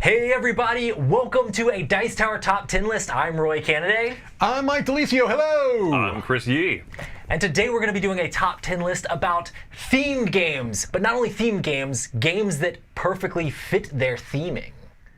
Hey everybody, welcome to a Dice Tower Top 10 list. I'm Roy Cannaday. I'm Mike DiLisio, hello! I'm Chris Yee. And today we're going to be doing a top 10 list about themed games. But not only themed games, games that perfectly fit their theming.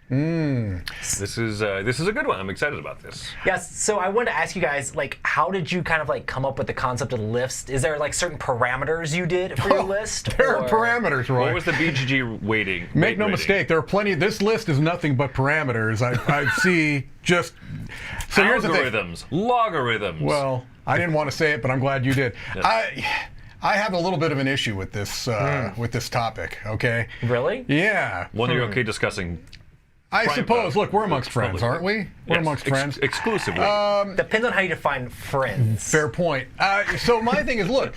This is a good one. I'm excited about this. Yes, so I wanted to ask you guys, how did you kind of come up with the concept of the list? Is there certain parameters you did for your list? There are parameters, Roy. What was the BGG weighting? Make no mistake, there are plenty. This list is nothing but parameters. I see just. So here's the thing. Logarithms. Well, I didn't want to say it, but I'm glad you did. Yes. I have a little bit of an issue with this with this topic. Okay. Really? Yeah. One that you're okay discussing. I suppose. Look, we're amongst friends, aren't we? We're amongst friends. Exclusively. Depends on how you define friends. Fair point. So my thing is, look,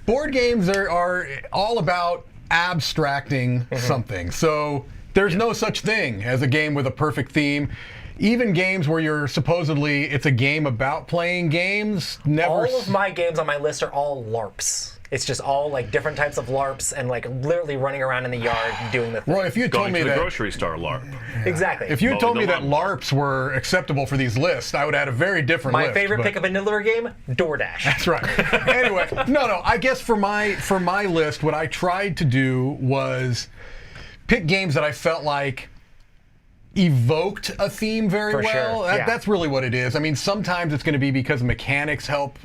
board games are all about abstracting something. So there's no such thing as a game with a perfect theme. Even games where you're supposedly it's a game about playing games, never. All of my games on my list are all LARPs. It's just all different types of LARPs and literally running around in the yard doing the thing. Roy, if you told Going me to the that grocery store LARP. Exactly. if you told me that lawn. LARPs were acceptable for these lists, I would add a very different My list. favorite but- pick of a vanilla game, DoorDash. That's right. Anyway, no. I guess for my list, what I tried to do was pick games that I felt like evoked a theme very For well. sure, yeah. That's really what it is. I mean, sometimes it's going to be because mechanics help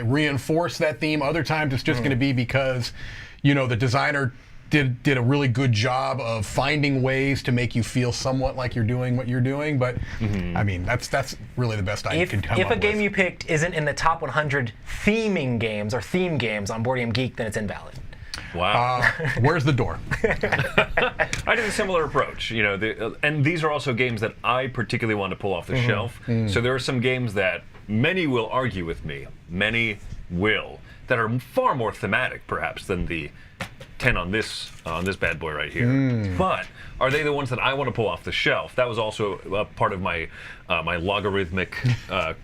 reinforce that theme. Other times it's just going to be because, the designer did a really good job of finding ways to make you feel somewhat like you're doing what you're doing. But I mean, that's really the best I can come up with. If a game you picked isn't in the top 100 theming games or theme games on Board Game Geek, then it's invalid. Wow. Where's the door? I did a similar approach, and these are also games that I particularly want to pull off the shelf. So there are some games that many will argue with me, that are far more thematic, perhaps, than the 10 on this bad boy right here. But are they the ones that I want to pull off the shelf? That was also a part of my my logarithmic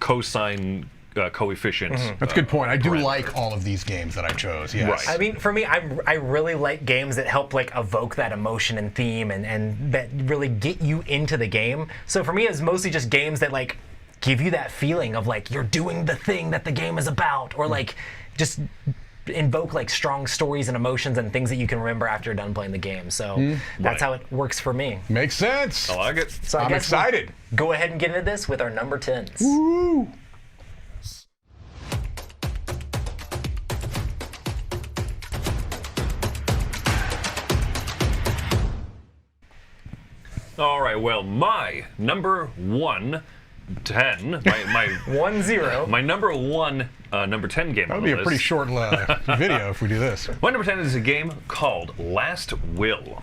cosine coefficient. That's a good point. I do parameter. like all of these games that I chose. Yes. Right. I mean, for me, I really like games that help evoke that emotion and theme and that really get you into the game. So for me, it's mostly just games that give you that feeling of you're doing the thing that the game is about, or just invoke strong stories and emotions and things that you can remember after you're done playing the game. So that's how it works for me. Makes sense. I like it. So I I'm guess excited. we'll go ahead and get into this with our number 10s. Woo! All right, well, my number 110, my 1-0. my number 10 game That on would be the a list. pretty short video if we do this. My number 10 is a game called Last Will.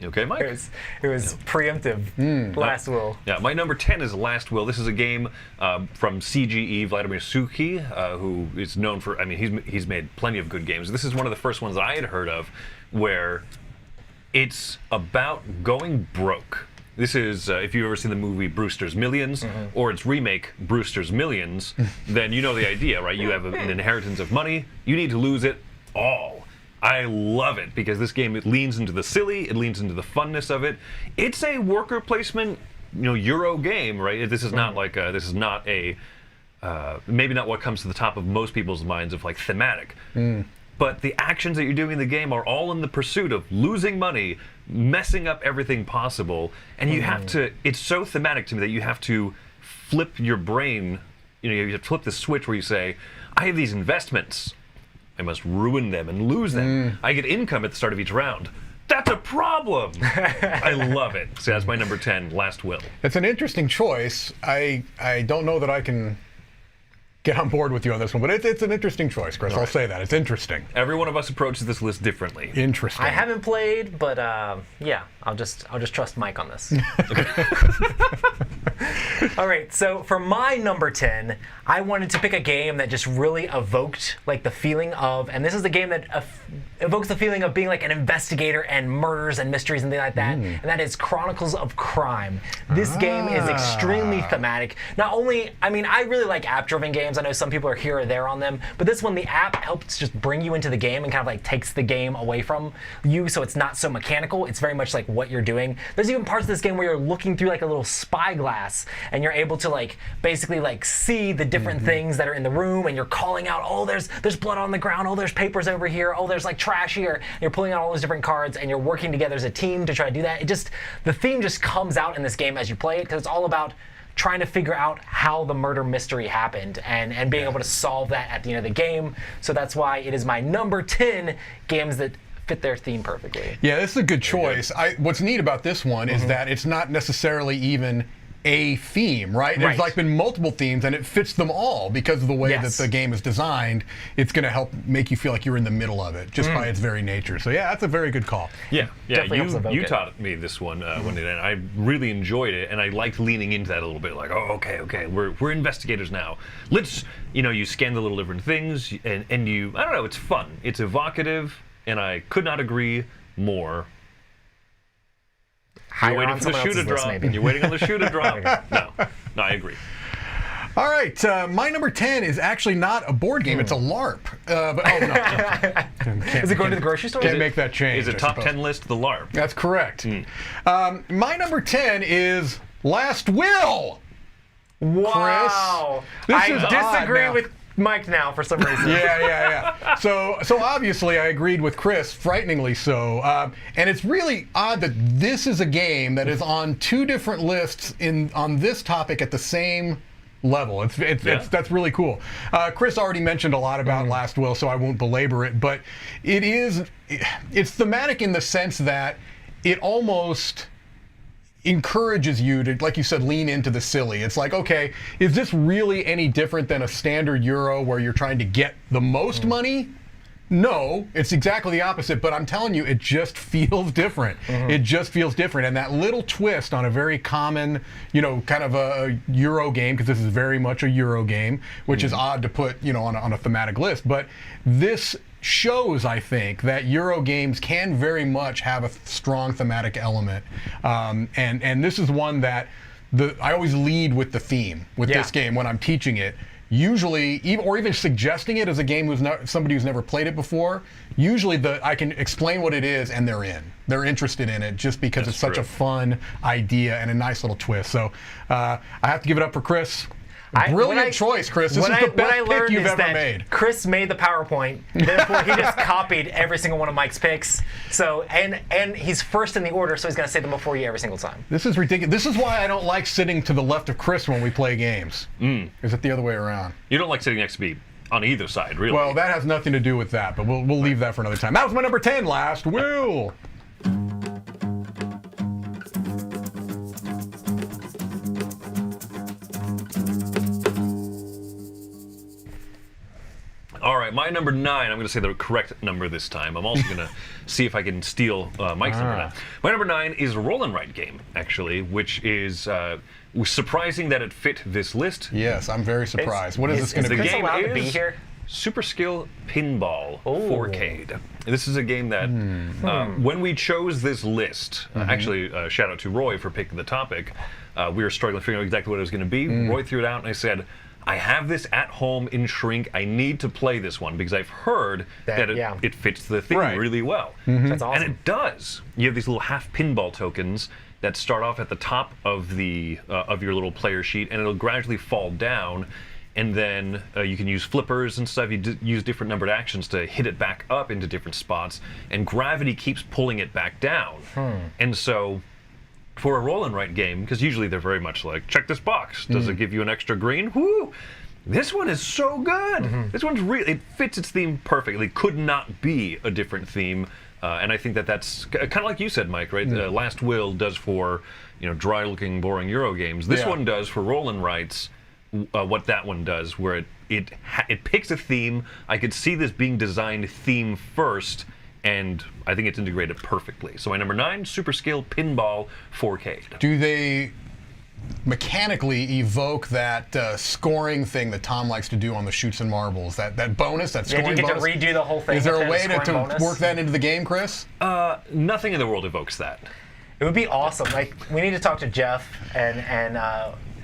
You okay, Mike? It was preemptive. Last will. Yeah, my number 10 is Last Will. This is a game from CGE, Vladimir Suki, who is known for, he's made plenty of good games. This is one of the first ones that I had heard of where it's about going broke. This is, if you've ever seen the movie Brewster's Millions, or its remake, Brewster's Millions, then you know the idea, right? You have an inheritance of money, you need to lose it all. I love it because this game, it leans into the silly, it leans into the funness of it. It's a worker placement, Euro game, right? This is not this is not a, maybe not what comes to the top of most people's minds of thematic. But the actions that you're doing in the game are all in the pursuit of losing money, messing up everything possible, and you have to, it's so thematic to me that you have to flip your brain, you have to flip the switch where you say, I have these investments, I must ruin them and lose them. I get income at the start of each round. That's a problem. I love it. So that's my number 10, Last Will. It's an interesting choice. I don't know that I can get on board with you on this one, but it's an interesting choice, Chris. I'll say that. It's interesting. Every one of us approaches this list differently. Interesting. I haven't played, but yeah, I'll just trust Mike on this. All right, so for my number 10, I wanted to pick a game that just really evoked the feeling of, and this is the game that evokes the feeling of being an investigator and murders and mysteries and things like that, and that is Chronicles of Crime. This game is extremely thematic. Not only, I really like app-driven games. games. I know some people are here or there on them, but this one, the app helps just bring you into the game and kind of like takes the game away from you, so it's not so mechanical. It's very much like what you're doing. There's even parts of this game where you're looking through like a little spyglass, and you're able to like basically like see the different things that are in the room, and you're calling out, oh, there's blood on the ground, oh, there's papers over here, oh, there's like trash here. And you're pulling out all those different cards, and you're working together as a team to try to do that. The theme just comes out in this game as you play it, because it's all about trying to figure out how the murder mystery happened and being able to solve that at the end of the game. So that's why it is my number 10 games that fit their theme perfectly. Yeah, this is a good choice. What's neat about this one is that it's not necessarily even a theme, right? There's like been multiple themes, and it fits them all because of the way that the game is designed. It's going to help make you feel like you're in the middle of it just by its very nature. So yeah, that's a very good call. Yeah, you it. taught me this one when it, and I really enjoyed it, and I liked leaning into that a little bit. Like, oh, okay, we're investigators now. Let's, you scan the little different things, and you, I don't know, it's fun. It's evocative, and I could not agree more. You're waiting for the shoe to drop. You're waiting on the shoe to drop. No, I agree. All right, my number 10 is actually not a board game. It's a LARP. Is it going to the grocery store? Can't make that change. Is it top 10 list the LARP? That's correct. My number 10 is Last Will. Wow. Chris, I disagree with Mike now for some reason. Yeah. So obviously I agreed with Chris, frighteningly so. And it's really odd that this is a game that is on two different lists on this topic at the same level. That's really cool. Chris already mentioned a lot about Last Will, so I won't belabor it. But it's thematic in the sense that it almost encourages you to, like you said, lean into the silly. It's like, okay, is this really any different than a standard Euro where you're trying to get the most money? No, it's exactly the opposite, but I'm telling you, it just feels different. It just feels different. And that little twist on a very common, kind of a Euro game, because this is very much a Euro game, which is odd to put, on a thematic list. But this shows, I think, that Euro games can very much have a strong thematic element. And this is one that I always lead with the theme with this game when I'm teaching it. Usually, even suggesting it as a game somebody who's never played it before, usually I can explain what it is and they're in. They're interested in it just because it's such a fun idea and a nice little twist. So I have to give it up for Chris. Brilliant choice, Chris. This is the best pick you've ever made. Chris made the PowerPoint. Therefore, he just copied every single one of Mike's picks. So, and he's first in the order, so he's going to say them before you every single time. This is ridiculous. This is why I don't like sitting to the left of Chris when we play games. Is it the other way around? You don't like sitting next to me on either side, really. Well, that has nothing to do with that, but we'll leave that for another time. That was my number 10, Last Will. All right, my number 9, I'm going to say the correct number this time. I'm also going to see if I can steal Mike's number 9. My number 9 is a roll and write game, actually, which is surprising that it fit this list. Yes, I'm very surprised. What is this going to be? The game allowed to be here? Super Skill Pinball 4K. This is a game that, when we chose this list, actually, shout out to Roy for picking the topic. We were struggling to figure out exactly what it was going to be. Roy threw it out, and I said, I have this at home in Shrink. I need to play this one because I've heard that it fits the theme really well. That's awesome. And it does. You have these little half pinball tokens that start off at the top of the of your little player sheet, and it'll gradually fall down. And then you can use flippers and stuff. You use different numbered actions to hit it back up into different spots, and gravity keeps pulling it back down. And so, for a roll and write game, because usually they're very much like, check this box. Does it give you an extra green? Woo! This one is so good. This one's really, it fits its theme perfectly. Could not be a different theme. And I think that's kind of like you said, Mike, right? Last Will does for dry-looking, boring Euro games. This one does for roll and writes what that one does, where it picks a theme. I could see this being designed theme first, and I think it's integrated perfectly. So my number 9, Super Skill Pinball 4K. Do they mechanically evoke that scoring thing that Tom likes to do on the shoots and marbles? That bonus, that scoring bonus? Do you get to redo the whole thing? Is there a way to work that into the game, Chris? Nothing in the world evokes that. It would be awesome. Like, we need to talk to Jeff and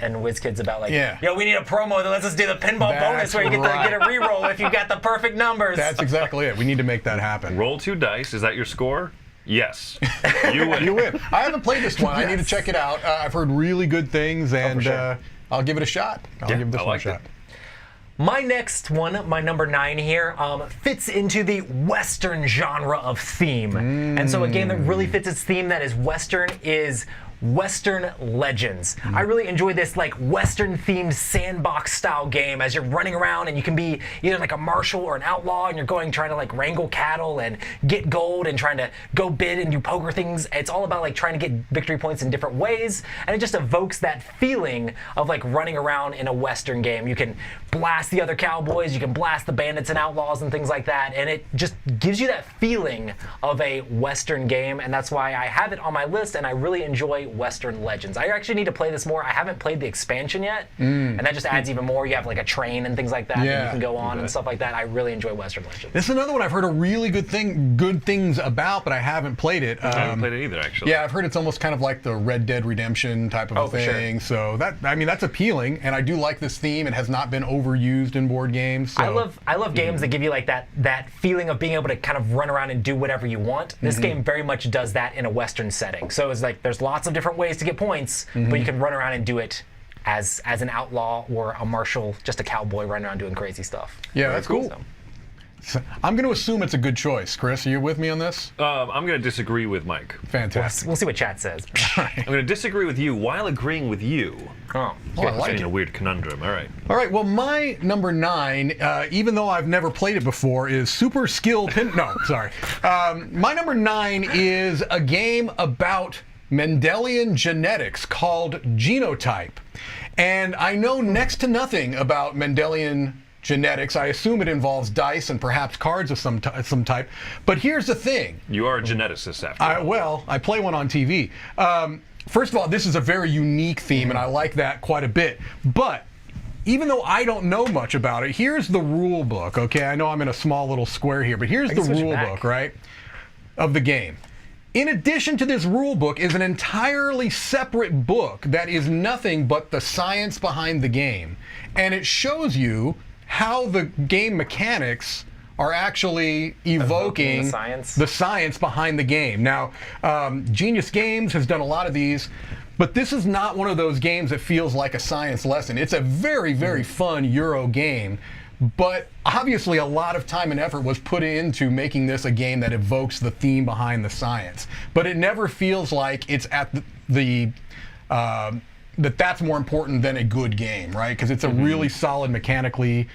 and WizKids about like, Yeah. yo, we need a promo that lets us do the pinball bonus That's where you get right. to get a reroll if you got the perfect numbers. That's exactly it. We need to make that happen. Roll 2 dice. Is that your score? Yes. You win. You win. I haven't played this one. I need to check it out. I've heard really good things, and sure. I'll give it a shot. I'll give this I one a liked it. shot. My next one, my number 9 here, fits into the Western genre of theme. And so a game that really fits its theme that is Western is Western Legends. I really enjoy this like Western themed sandbox style game as you're running around and you can be either like a marshal or an outlaw and you're going trying to like wrangle cattle and get gold and trying to go bid and do poker things. It's all about like trying to get victory points in different ways, and it just evokes that feeling of like running around in a Western game. You can blast the other cowboys, you can blast the bandits and outlaws and things like that, and it just gives you that feeling of a Western game, and that's why I have it on my list, and I really enjoy Western Legends. I actually need to play this more. I haven't played the expansion yet, and that just adds even more. You have like a train and things like that that Yeah. you can go on and stuff like that. I really enjoy Western Legends. This is another one I've heard a really good things about, but I haven't played it. I haven't played it either, actually. Yeah, I've heard it's almost kind of like the Red Dead Redemption type of a for sure. thing. So that's appealing, and I do like this theme. It has not been overused in board games. So. I love games that give you like that feeling of being able to kind of run around and do whatever you want. This game very much does that in a Western setting. So it's like there's lots of different ways to get points, but you can run around and do it as an outlaw or a marshal, just a cowboy running around doing crazy stuff. Yeah, that's cool. So, I'm going to assume it's a good choice. Chris, are you with me on this? I'm going to disagree with Mike. Fantastic. we'll see what chat says. I'm going to disagree with you while agreeing with you. Oh. Oh, I like in it. a weird conundrum. All right. All right, well, my number 9, even though I've never played it before, is Super Skill Pin... No, sorry. My number 9 is a game about Mendelian genetics called Genotype. And I know next to nothing about Mendelian genetics. I assume it involves dice and perhaps cards of some type. But here's the thing. You are a geneticist after all. Well, I play one on TV. First of all, this is a very unique theme, and I like that quite a bit. But even though I don't know much about it, here's the rule book, okay? I know I'm in a small little square here, but here's the switch rule back. book, right, of the game. In addition to this rule book is an entirely separate book that is nothing but the science behind the game. And it shows you how the game mechanics are actually evoking the science behind the game. Now, Genius Games has done a lot of these, but this is not one of those games that feels like a science lesson. It's a very, very fun Euro game, but obviously a lot of time and effort was put into making this a game that evokes the theme behind the science. But it never feels like it's at that's more important than a good game, right? Because it's a really solid mechanically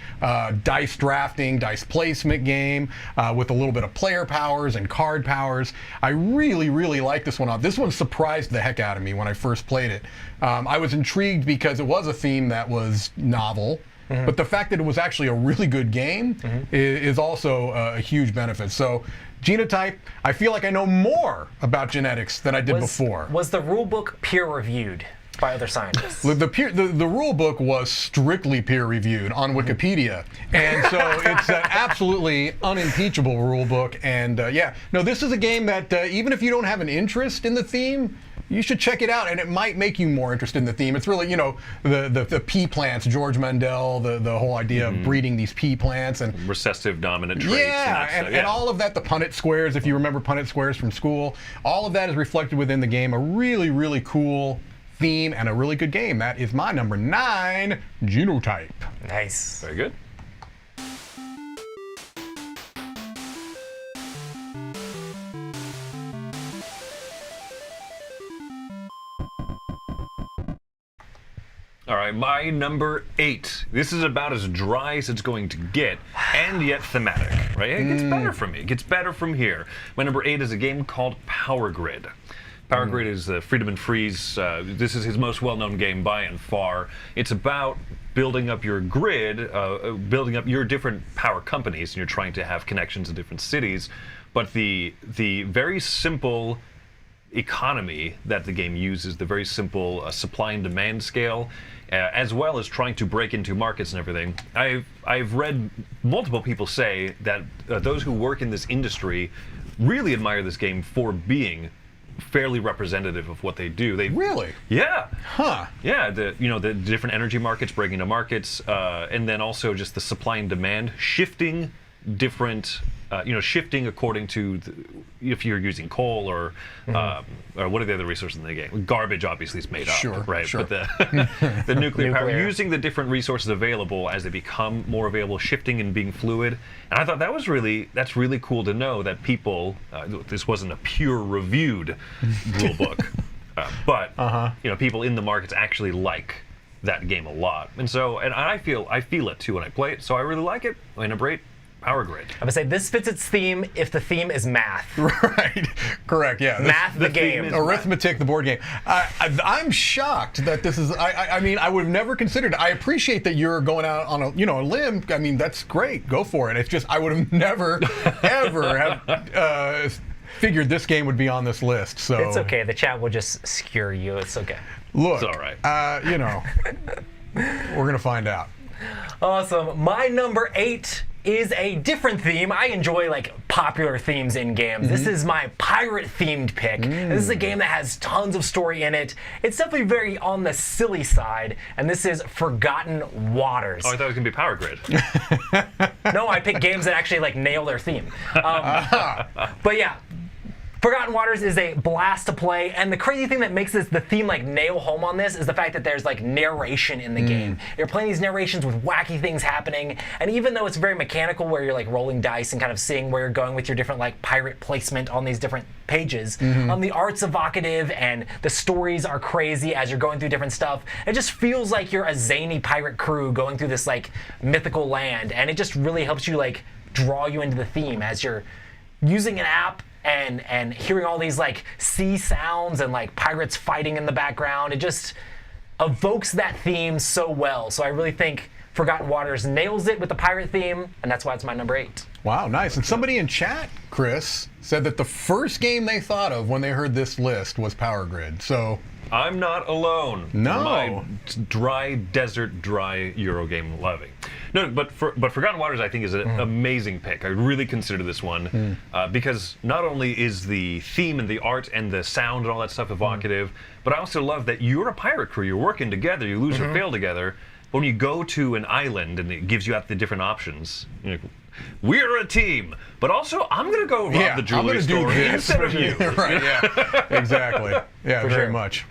dice drafting, dice placement game with a little bit of player powers and card powers. I really, really like this one. This one surprised the heck out of me when I first played it. I was intrigued because it was a theme that was novel, but the fact that it was actually a really good game is also a huge benefit. So Genotype, I feel like I know more about genetics than I did before. Was the rule book peer reviewed by other scientists? The rule book was strictly peer reviewed on Wikipedia, and so it's an absolutely unimpeachable rule book. And this is a game that even if you don't have an interest in the theme, you should check it out, and it might make you more interested in the theme. It's really, the pea plants, George Mendel, the whole idea of breeding these pea plants and recessive dominant traits. And all of that, the Punnett squares, if you remember Punnett squares from school, all of that is reflected within the game. A really, really cool theme and a really good game. That is my number 9, Genotype. Nice. Very good. All right, my number 8. This is about as dry as it's going to get, and yet thematic, right? It gets better from me. It gets better from here. My number 8 is a game called Power Grid. Power Grid is Friedemann Friese. This is his most well-known game by and far. It's about building up your grid, building up your different power companies, and you're trying to have connections in different cities. But the very simple economy that the game uses, the very simple supply and demand scale, as well as trying to break into markets and everything. I've read multiple people say that those who work in this industry really admire this game for being fairly representative of what they do. They Really? Yeah. Huh. Yeah, the different energy markets, breaking into markets, and then also just the supply and demand shifting different, shifting according to if you're using coal or what are the other resources in the game? Garbage obviously is made up, right? Sure. But the nuclear power, Nuclear. using the different resources available as they become more available, shifting and being fluid. And I thought that's really cool to know that people, this wasn't a pure reviewed rule book, but people in the markets actually like that game a lot. And I feel it too when I play it. So I really like it. I number 8. Power Grid. I would say this fits its theme if the theme is math. Right. Correct. Yeah. Math the theme game. is- Arithmetic, the board game. I'm shocked that this is. I mean, I would have never considered. I appreciate that you're going out on a limb. I mean, that's great. Go for it. It's just I would have never ever have figured this game would be on this list. So It's okay. The chat will just skewer you. It's okay. Look, It's all right. We're gonna find out. Awesome. My number 8 is a different theme. I enjoy like popular themes in games. This is my pirate themed pick. This is a game that has tons of story in it. It's definitely very on the silly side, and this is Forgotten Waters. Oh, I thought it was gonna be Power Grid. No, I pick games that actually like nail their theme. But yeah, Forgotten Waters is a blast to play, and the crazy thing that makes the theme like nail home on this is the fact that there's like narration in the game. You're playing these narrations with wacky things happening, and even though it's very mechanical where you're like rolling dice and kind of seeing where you're going with your different like pirate placement on these different pages, the art's evocative and the stories are crazy as you're going through different stuff. It just feels like you're a zany pirate crew going through this like mythical land, and it just really helps you like draw you into the theme as you're using an app and hearing all these like sea sounds and like pirates fighting in the background. It just evokes that theme so well. So I really think Forgotten Waters nails it with the pirate theme, and that's why it's my number 8. Wow, nice. And somebody in chat, Chris, said that the first game they thought of when they heard this list was Power Grid. So I'm not alone. No. My dry desert, dry Eurogame loving. No, but Forgotten Waters I think is an amazing pick. I really consider this one because not only is the theme and the art and the sound and all that stuff evocative, but I also love that you're a pirate crew. You're working together. You lose or fail together. But when you go to an island and it gives you out the different options, you're like, we're a team, but also I'm going to go rob the jewelry store instead of you. Right, yeah, exactly. Yeah, very much.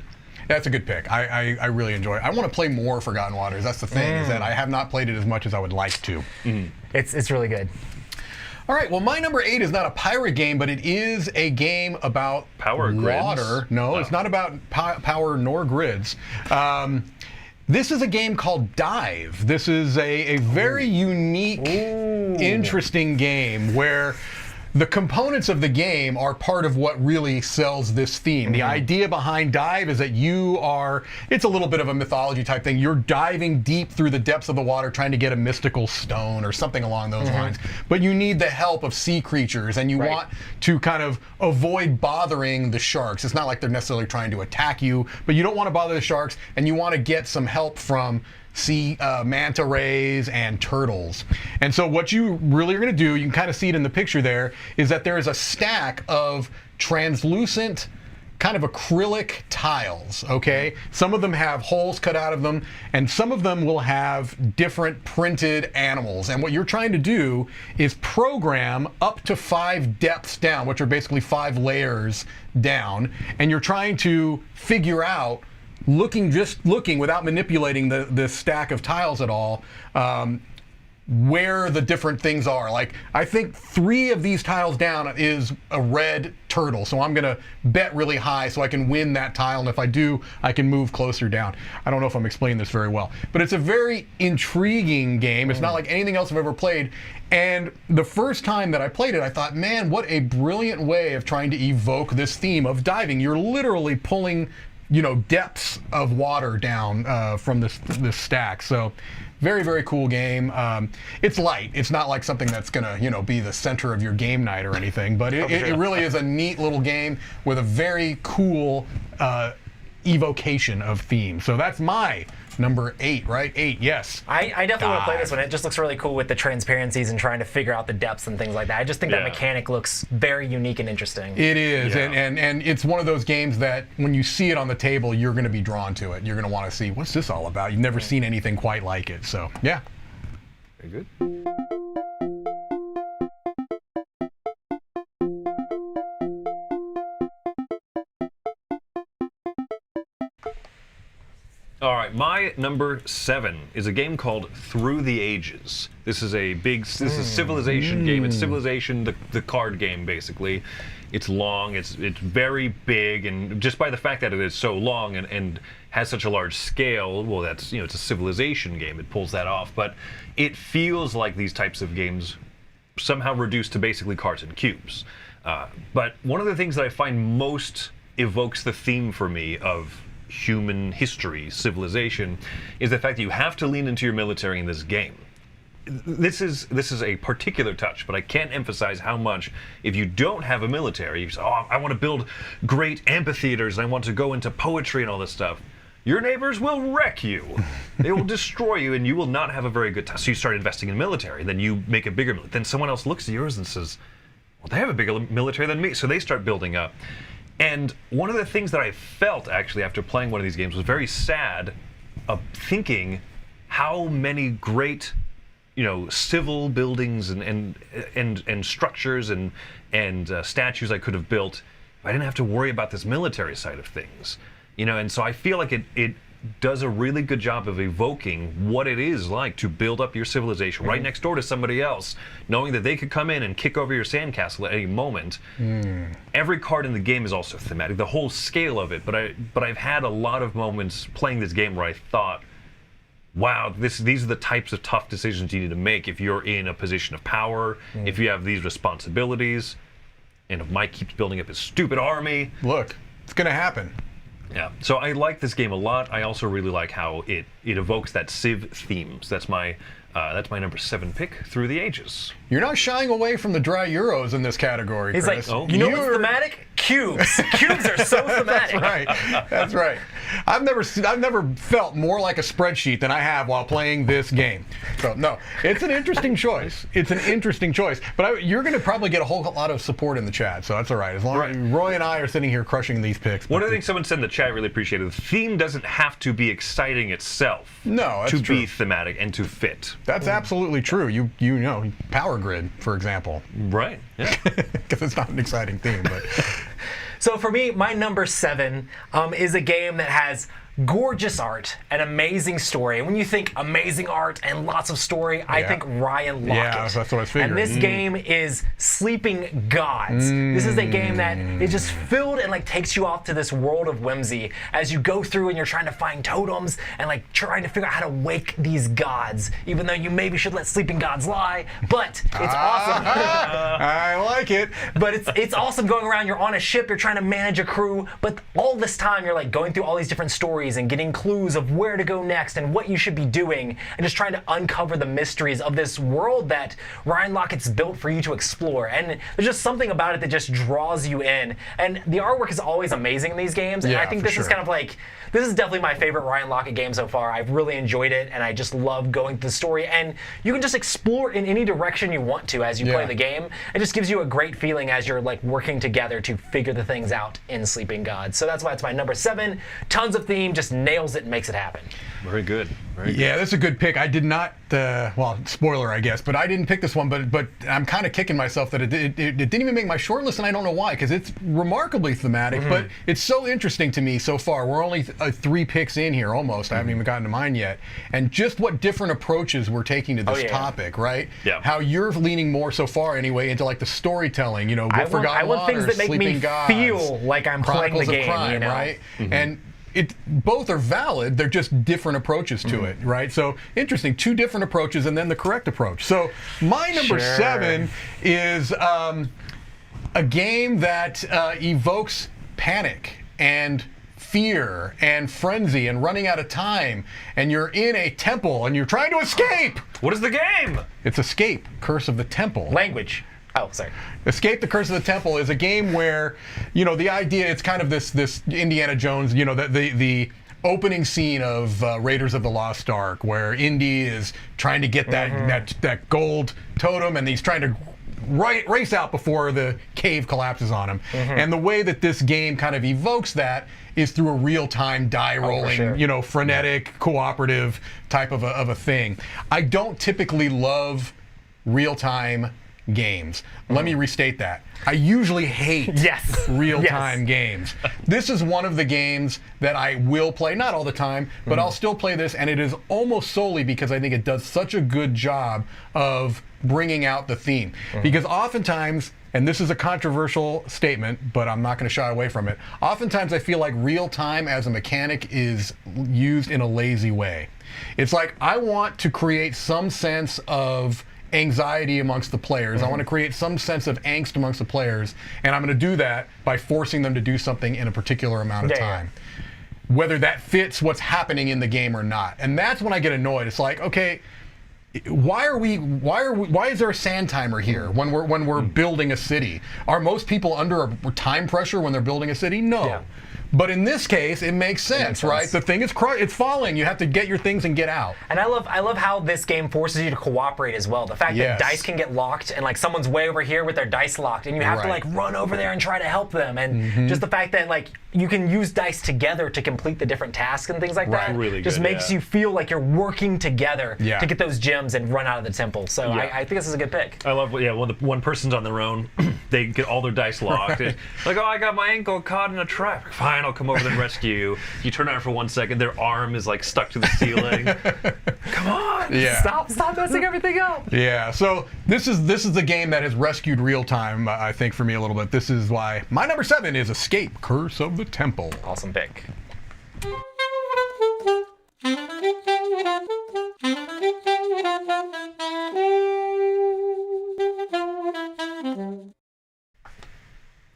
That's a good pick. I really enjoy it. I want to play more Forgotten Waters. That's the thing, is that I have not played it as much as I would like to. It's really good. All right, well, my number 8 is not a pirate game, but it is a game about Power water. grids? No, it's not about power nor grids. This is a game called Dive. This is a very unique, interesting game where the components of the game are part of what really sells this theme. The idea behind Dive is that it's a little bit of a mythology type thing. You're diving deep through the depths of the water trying to get a mystical stone or something along those lines. But you need the help of sea creatures, and you want to kind of avoid bothering the sharks. It's not like they're necessarily trying to attack you, but you don't want to bother the sharks, and you want to get some help from sea manta rays and turtles. And so what you really are going to do, you can kind of see it in the picture there, is that there is a stack of translucent kind of acrylic tiles, okay? Some of them have holes cut out of them, and some of them will have different printed animals. And what you're trying to do is program up to 5 depths down, which are basically 5 layers down, and you're trying to figure out, just looking without manipulating the stack of tiles at all, where the different things are. Like, I think 3 of these tiles down is a red turtle, so I'm gonna bet really high so I can win that tile, and if I do, I can move closer down. I don't know if I'm explaining this very well, but it's a very intriguing game. It's not like anything else I've ever played, and the first time that I played it, I thought, man, what a brilliant way of trying to evoke this theme of diving. You're literally pulling depths of water down from this stack. So very, very cool game. It's light. It's not like something that's gonna, be the center of your game night or anything, but it really is a neat little game with a very cool evocation of theme. So that's my number 8, right? 8, yes. I definitely want to play Dive. this one. It just looks really cool with the transparencies and trying to figure out the depths and things like that. I just think that Yeah. mechanic looks very unique and interesting. It is, Yeah. and it's one of those games that when you see it on the table, you're going to be drawn to it. You're going to want to see, what's this all about? You've never seen anything quite like it. So, yeah. Very good. All right, my number 7 is a game called Through the Ages. This is a Civilization game. It's Civilization, the card game, basically. It's long, it's very big, and just by the fact that it is so long and has such a large scale, well, that's, it's a Civilization game. It pulls that off, but it feels like these types of games somehow reduced to basically cards and cubes. But one of the things that I find most evokes the theme for me of human history, civilization, is the fact that you have to lean into your military in this game. This is a particular touch, but I can't emphasize how much, if you don't have a military, you say, oh, I want to build great amphitheaters, and I want to go into poetry and all this stuff. Your neighbors will wreck you. They will destroy you, and you will not have a very good time. So you start investing in military, then you make a bigger military. Then someone else looks at yours and says, well, they have a bigger military than me. So they start building up. And one of the things that I felt, actually, after playing one of these games was very sad of thinking how many great, civil buildings and structures and statues I could have built if I didn't have to worry about this military side of things. And so I feel like it does a really good job of evoking what it is like to build up your civilization right next door to somebody else, knowing that they could come in and kick over your sandcastle at any moment. Every card in the game is also thematic, the whole scale of it, but I've had a lot of moments playing this game where I thought, wow, these are the types of tough decisions you need to make if you're in a position of power, if you have these responsibilities, and if Mike keeps building up his stupid army. Look, it's going to happen. Yeah, so I like this game a lot. I also really like how it evokes that Civ themes. That's my number 7 pick, Through the Ages. You're not shying away from the dry Euros in this category, He's Chris. like, you know what's thematic? Cubes. Cubes are so thematic. That's right. That's right. I've never felt more like a spreadsheet than I have while playing this game. So no, it's an interesting choice. It's an interesting choice. But you're going to probably get a whole lot of support in the chat, so that's all right. As long as Roy and I are sitting here crushing these picks. One of the things someone said in the chat I really appreciated: the theme doesn't have to be exciting itself. No, that's to true. be thematic and to fit. That's absolutely true. You know, Power Grid, for example. Right. Yeah. Because it's not an exciting theme, but. So for me, my number 7 is a game that has gorgeous art, an amazing story. And when you think amazing art and lots of story, I think Ryan Lockett. Yeah, that's what I was figuring. And this game is Sleeping Gods. This is a game that is just filled and takes you off to this world of whimsy as you go through and you're trying to find totems and trying to figure out how to wake these gods, even though you maybe should let sleeping gods lie. But it's awesome. I like it. But it's awesome going around. You're on a ship. You're trying to manage a crew. But all this time, you're going through all these different stories and getting clues of where to go next and what you should be doing, and just trying to uncover the mysteries of this world that Ryan Lockett's built for you to explore. And there's just something about it that just draws you in. And the artwork is always amazing in these games. And I think this is kind of this is definitely my favorite Ryan Lockett game so far. I've really enjoyed it, and I just love going through the story. And you can just explore in any direction you want to as you play the game. It just gives you a great feeling as you're working together to figure the things out in Sleeping Gods. So that's why it's my number 7. Tons of theme, just nails it and makes it happen. Very good. Very good. Yeah, that's a good pick. I did not, well, spoiler, I guess, but I didn't pick this one, but I'm kind of kicking myself that it didn't even make my short list, and I don't know why, because it's remarkably thematic, but it's so interesting to me so far. We're only 3 picks in here, almost. I haven't even gotten to mine yet. And just what different approaches we're taking to this topic, right? Yeah. How you're leaning more so far, anyway, into the storytelling, I want things that make me feel like I'm playing the game, Crime, right? And both are valid, they're just different approaches to it, right? So interesting, 2 different approaches and then the correct approach. So my number 7 is a game that evokes panic and fear and frenzy and running out of time, and you're in a temple and you're trying to escape. What is the game? It's Escape, Curse of the Temple. Language. Oh, sorry. Escape the Curse of the Temple is a game where, the idea, it's kind of this Indiana Jones, the opening scene of Raiders of the Lost Ark, where Indy is trying to get that gold totem, and he's trying to race out before the cave collapses on him. And the way that this game kind of evokes that is through a real-time die rolling, you know, frenetic, cooperative type of a thing. I don't typically love real-time games. Let me restate that. I usually hate real-time games. This is one of the games that I will play, not all the time, but I'll still play this, and it is almost solely because I think it does such a good job of bringing out the theme. Because oftentimes, and this is a controversial statement, but I'm not going to shy away from it, oftentimes I feel like real-time as a mechanic is used in a lazy way. It's like, I want to create some sense of anxiety amongst the players. I want to create some sense of angst amongst the players, and I'm going to do that by forcing them to do something in a particular amount of time. Whether that fits what's happening in the game or not. And that's when I get annoyed. It's like, okay, why is there a sand timer here when we're building a city? Are most people under a time pressure when they're building a city? No. But in this case, it makes sense, right? The thing is, it's falling. You have to get your things and get out. And I love how this game forces you to cooperate as well. The fact that dice can get locked, and like someone's way over here with their dice locked, and you have to like run over there and try to help them. And just the fact that like you can use dice together to complete the different tasks and things like that just makes you feel like you're working together to get those gems and run out of the temple. So I think this is a good pick. I love when one person's on their own, they get all their dice locked. Like, oh, I got my ankle caught in a trap. Fine, I'll come over and rescue you. You turn around for 1 second, their arm is like stuck to the ceiling. Come on! Stop messing everything up. Yeah. So this is the game that has rescued real time. I think for me a little bit. This is why my number 7 is Escape: Curse of the Temple. Awesome pick.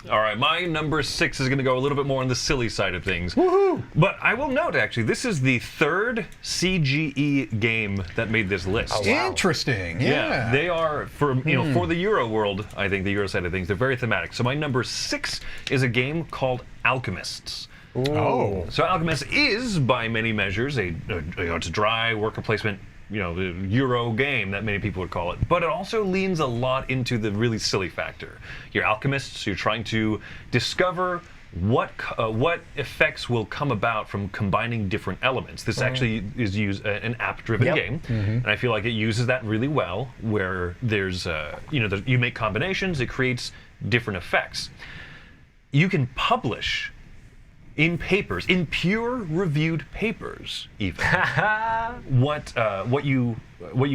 All right, my number 6 is going to go a little bit more on the silly side of things. Woohoo! But I will note, actually, this is the 3rd CGE game that made this list. Oh, wow. Interesting. Yeah. They are for for the Euro world. I think the Euro side of things, they're very thematic. So my number 6 is a game called Alchemists. Ooh. Oh. So Alchemists is, by many measures, it's a dry worker placement, the Euro game that many people would call it, but it also leans a lot into the really silly factor. You're alchemists, you're trying to discover what effects will come about from combining different elements. This actually is an app-driven game, and I feel like it uses that really well, where there's, you make combinations, it creates different effects. You can publish in papers, in peer-reviewed papers, even, what you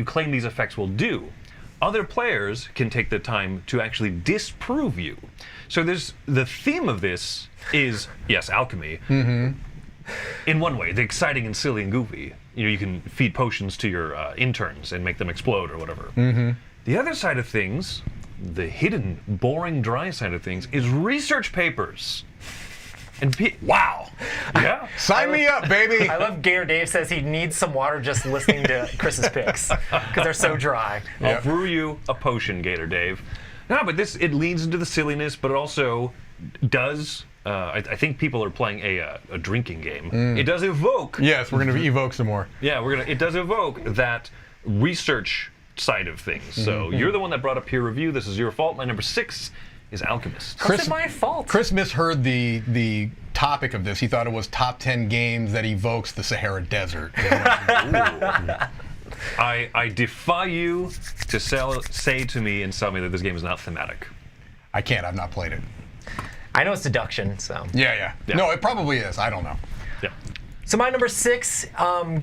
claim these effects will do. Other players can take the time to actually disprove you. So the theme of this is, yes, alchemy. In one way, the exciting and silly and goofy. You can feed potions to your interns and make them explode or whatever. The other side of things, the hidden, boring, dry side of things, is research papers. And wow. Yeah. Sign me up, baby. I love Gator Dave says he needs some water just listening to Chris's picks because they're so dry. I'll brew you a potion, Gator Dave. No, but it leans into the silliness, but it also does. I think people are playing a drinking game. It does evoke. Yes, we're going to evoke some more. Yeah, it does evoke that research side of things. So you're the one that brought up peer review. This is your fault. My number 6 is Alchemist. Chris, my fault. Chris misheard the topic of this. He thought it was top 10 games that evokes the Sahara Desert. I defy you to say to me and tell me that this game is not thematic. I can't. I've not played it. I know it's deduction, so. Yeah. No, it probably is. I don't know. Yeah. So my number 6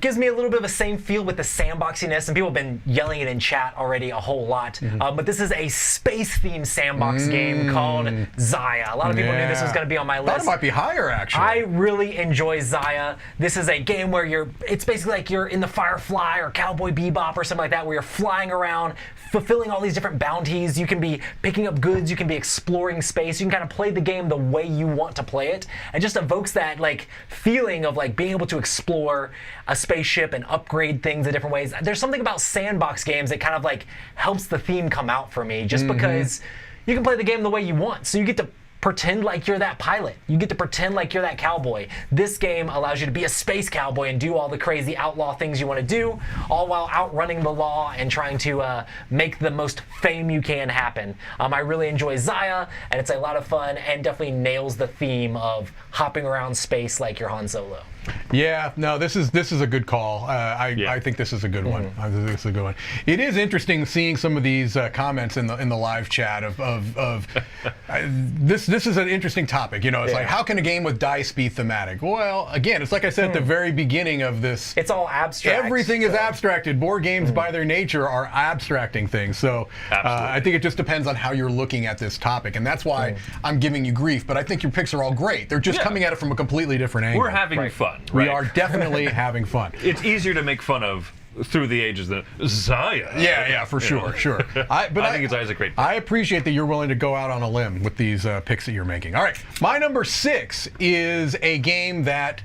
gives me a little bit of a same feel with the sandboxiness, and people have been yelling it in chat already a whole lot. But this is a space-themed sandbox game called Zaya. A lot of people knew this was going to be on my list. I thought it might be higher, actually. I really enjoy Zaya. This is a game where it's basically like you're in the Firefly or Cowboy Bebop or something like that, where you're flying around, fulfilling all these different bounties. You can be picking up goods, you can be exploring space, you can kind of play the game the way you want to play it. It just evokes that like feeling of like being able to explore a spaceship and upgrade things in different ways. There's something about sandbox games that kind of like helps the theme come out for me, just because you can play the game the way you want. So you get to pretend like you're that pilot. You get to pretend like you're that cowboy. This game allows you to be a space cowboy and do all the crazy outlaw things you want to do, all while outrunning the law and trying to make the most fame you can happen. I really enjoy Zaya, and it's a lot of fun and definitely nails the theme of hopping around space like you're Han Solo. Yeah, no, this is a good call. I think this is a good one. I think this is a good one. It is interesting seeing some of these comments in the live chat of this is an interesting topic. You know, it's like, how can a game with dice be thematic? Well, again, it's like I said at the very beginning of this. It's all abstract. Everything is abstracted. Board games, by their nature, are abstracting things. So I think it just depends on how you're looking at this topic, and that's why I'm giving you grief. But I think your picks are all great. They're just coming at it from a completely different angle. We're having fun. We right? are definitely having fun. It's easier to make fun of through the ages than Zaya. Yeah, for sure, sure. I think Zaya's a great pick. I appreciate that you're willing to go out on a limb with these picks that you're making. All right, my number 6 is a game that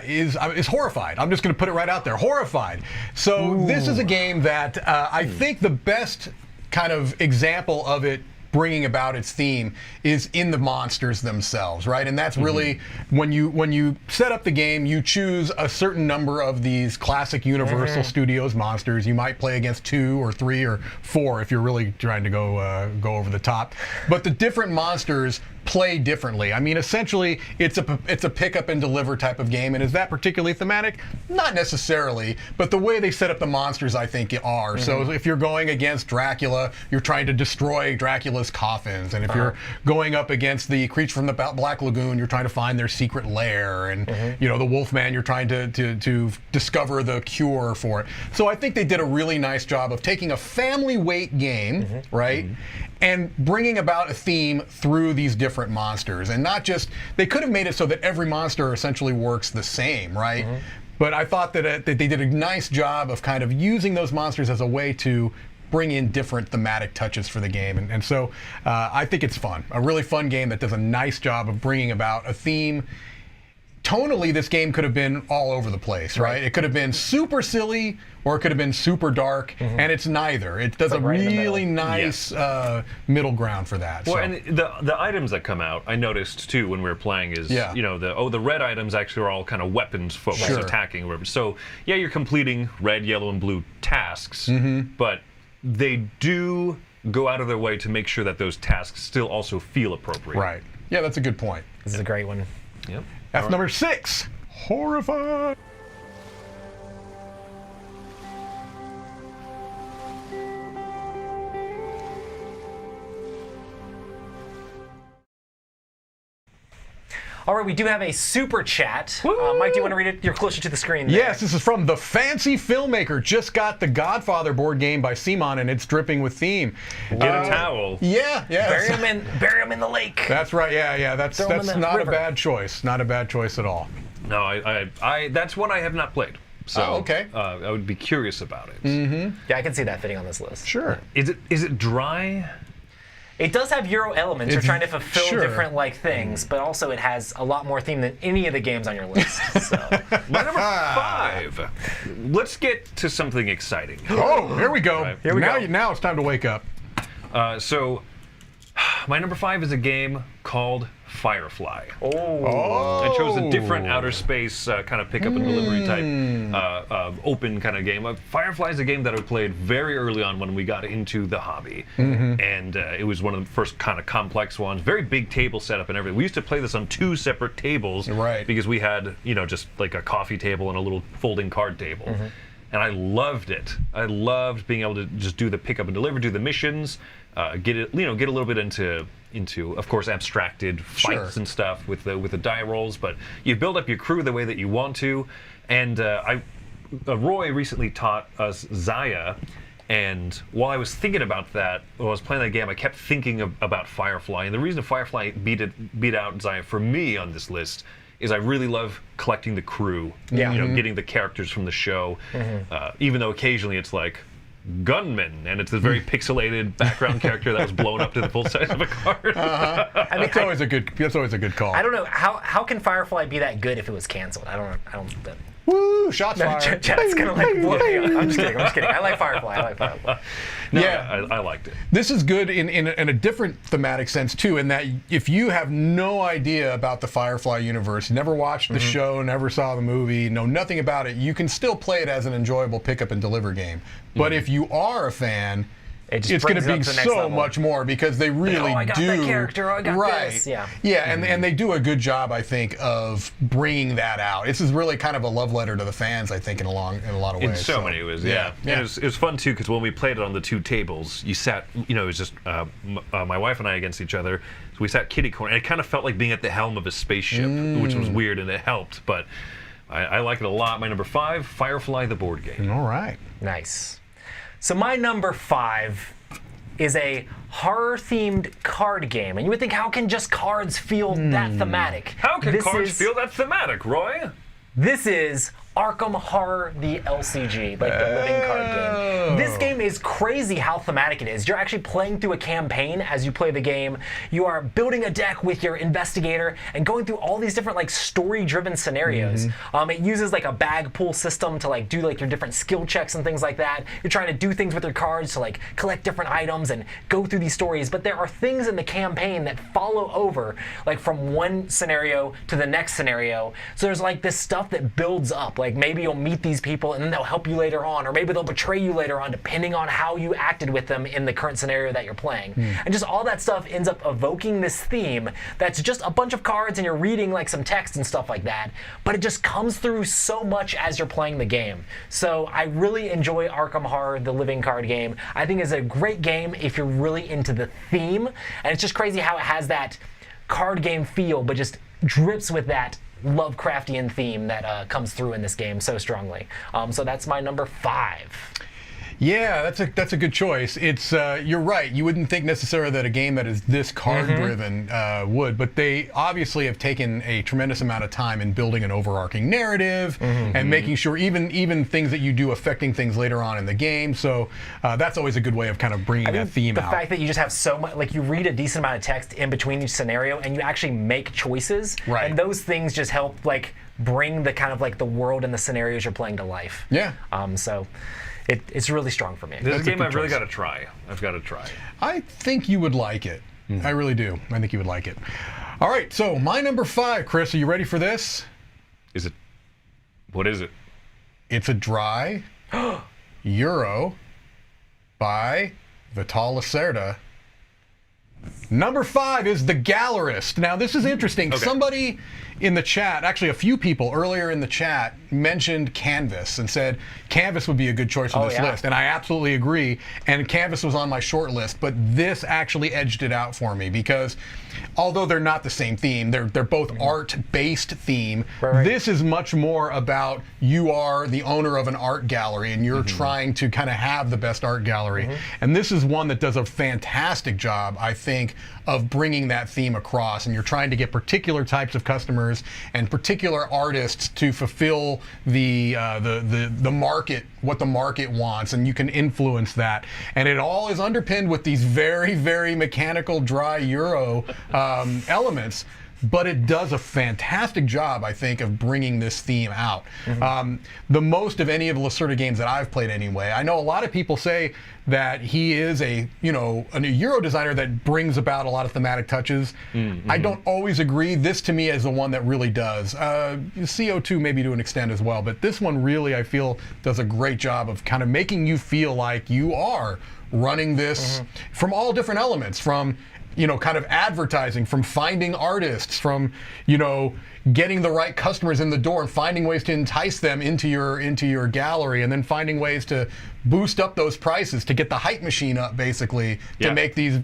is Horrified. I'm just going to put it right out there. Horrified. So this is a game that I think the best kind of example of it bringing about its theme is in the monsters themselves, right? And that's really when you set up the game, you choose a certain number of these classic Universal Studios monsters. You might play against 2 or 3 or 4 if you're really trying to go over the top. But the different monsters play differently. I mean, essentially, it's a pick up and deliver type of game. And is that particularly thematic? Not necessarily, but the way they set up the monsters, I think, are. So if you're going against Dracula, you're trying to destroy Dracula's coffins, and if you're going up against the creature from the Black Lagoon, you're trying to find their secret lair, and you know, the Wolfman, you're trying to discover the cure for it. So I think they did a really nice job of taking a family weight game, right? And bringing about a theme through these different monsters. And not just, they could have made it so that every monster essentially works the same, right? But I thought that they did a nice job of kind of using those monsters as a way to bring in different thematic touches for the game. And so I think it's fun. A really fun game that does a nice job of bringing about a theme. Tonally, this game could have been all over the place, right? It could have been super silly, or it could have been super dark, and it's neither. It does a really nice middle ground for that. Well, so. and the items that come out, I noticed too when we were playing is, you know, the red items actually are all kind of weapons focused, attacking. So yeah, you're completing red, yellow, and blue tasks, but they do go out of their way to make sure that those tasks still also feel appropriate. Right. Yeah, that's a good point. This is a great one. Yep. That's number 6. Horrified. All right, we do have a super chat. Mike, do you want to read it? You're closer to the screen there. Yes, this is from The Fancy Filmmaker. Just got the Godfather board game by Simon, and it's dripping with theme. Get a towel. Yeah. Bury him in the lake. That's right. Yeah. That's not river. a bad choice. Not a bad choice at all. No, I that's one I have not played. So okay. I would be curious about it. Yeah, I can see that fitting on this list. Sure. Is it dry? It does have Euro elements. You're trying to fulfill different things, but also it has a lot more theme than any of the games on your list. So. My number 5. Let's get to something exciting. Oh, here we go. Right. Here we go. Now it's time to wake up. So my number 5 is a game called Firefly. Oh. I chose a different outer space kind of pickup and delivery type open kind of game. Firefly is a game that I played very early on when we got into the hobby, and it was one of the first kind of complex ones. Very big table setup and everything. We used to play this on 2 separate tables, right? Because we had, you know, just like a coffee table and a little folding card table. And I loved it. I loved being able to just do the pick up and deliver, do the missions, get a little bit into of course abstracted fights and stuff with the die rolls. But you build up your crew the way that you want to. And Roy recently taught us Zaya. And while I was thinking about that, while I was playing that game, I kept thinking about Firefly. And the reason Firefly beat out Zaya for me on this list is I really love collecting the crew, you know, getting the characters from the show, even though occasionally it's like gunman, and it's a very pixelated background character that was blown up to the full size of a card. I mean, that's always a good call. I don't know how can Firefly be that good if it was canceled. I don't. Woo! Shots fired. Chat's gonna like blow me up. I'm just kidding. I like Firefly. No, Yeah. I liked it. This is good in a different thematic sense too, in that if you have no idea about the Firefly universe, never watched the show, never saw the movie, know nothing about it, you can still play it as an enjoyable pick up and deliver game. But if you are a fan, it's going to be so much more, because they really I got do. that character. I got this. Yeah, and they do a good job, I think, of bringing that out. This is really kind of a love letter to the fans, I think, in a lot of ways. In so many ways, yeah. And it was fun too, because when we played it on the two tables, you sat, it was just my wife and I against each other. So we sat kitty corner, and it kind of felt like being at the helm of a spaceship, which was weird, and it helped. But I like it a lot. My number 5, Firefly the board game. All right. Nice. So my number 5 is a horror-themed card game. And you would think, how can just cards feel that thematic? How can cards feel that thematic, Roy? This is Arkham Horror, the LCG, like the living card game. This game is crazy how thematic it is. You're actually playing through a campaign as you play the game. You are building a deck with your investigator and going through all these different like story-driven scenarios. It uses like a bag pool system to like do like your different skill checks and things like that. You're trying to do things with your cards to like collect different items and go through these stories. But there are things in the campaign that follow over like from one scenario to the next scenario. So there's like this stuff that builds up. Like maybe you'll meet these people and then they'll help you later on, or maybe they'll betray you later on, depending on how you acted with them in the current scenario that you're playing. And just all that stuff ends up evoking this theme that's just a bunch of cards and you're reading like some text and stuff like that, but it just comes through so much as you're playing the game. So I really enjoy Arkham Horror, the living card game. I think it's a great game if you're really into the theme, and it's just crazy how it has that card game feel, but just drips with that Lovecraftian theme that comes through in this game so strongly. So that's my number 5. Yeah, that's a good choice. It's you're right. You wouldn't think necessarily that a game that is this card-driven would, but they obviously have taken a tremendous amount of time in building an overarching narrative and making sure even things that you do affecting things later on in the game. So that's always a good way of kind of bringing that theme out. The fact that you just have so much, like you read a decent amount of text in between each scenario, and you actually make choices, right? And those things just help like bring the kind of like the world and the scenarios you're playing to life. Yeah. So. It's really strong for me. This is a game I've really got to try. I've got to try. I think you would like it. I really do. I think you would like it. All right, so my number 5, Chris, are you ready for this? Is it? What is it? It's a dry Euro by Vital Lacerda. Number 5 is The Gallerist. Now, this is interesting. Okay. Somebody in the chat, actually a few people earlier in the chat, mentioned Canvas and said Canvas would be a good choice for this list. And I absolutely agree. And Canvas was on my short list, but this actually edged it out for me because although they're not the same theme, they're both art-based theme. Right. This is much more about you are the owner of an art gallery and you're trying to kind of have the best art gallery. And this is one that does a fantastic job, I think, of bringing that theme across. And you're trying to get particular types of customers and particular artists to fulfill the market, what the market wants, and you can influence that. And it all is underpinned with these very, very mechanical, dry Euro elements. But it does a fantastic job, I think, of bringing this theme out. The most of any of the Lacerda games that I've played anyway. I know a lot of people say that he is a Euro designer that brings about a lot of thematic touches. I don't always agree. This to me is the one that really does. CO2 maybe to an extent as well, but this one really, I feel, does a great job of kind of making you feel like you are running this from all different elements, from kind of advertising, from finding artists, from, getting the right customers in the door and finding ways to entice them into your gallery, and then finding ways to boost up those prices to get the hype machine up, basically, to make these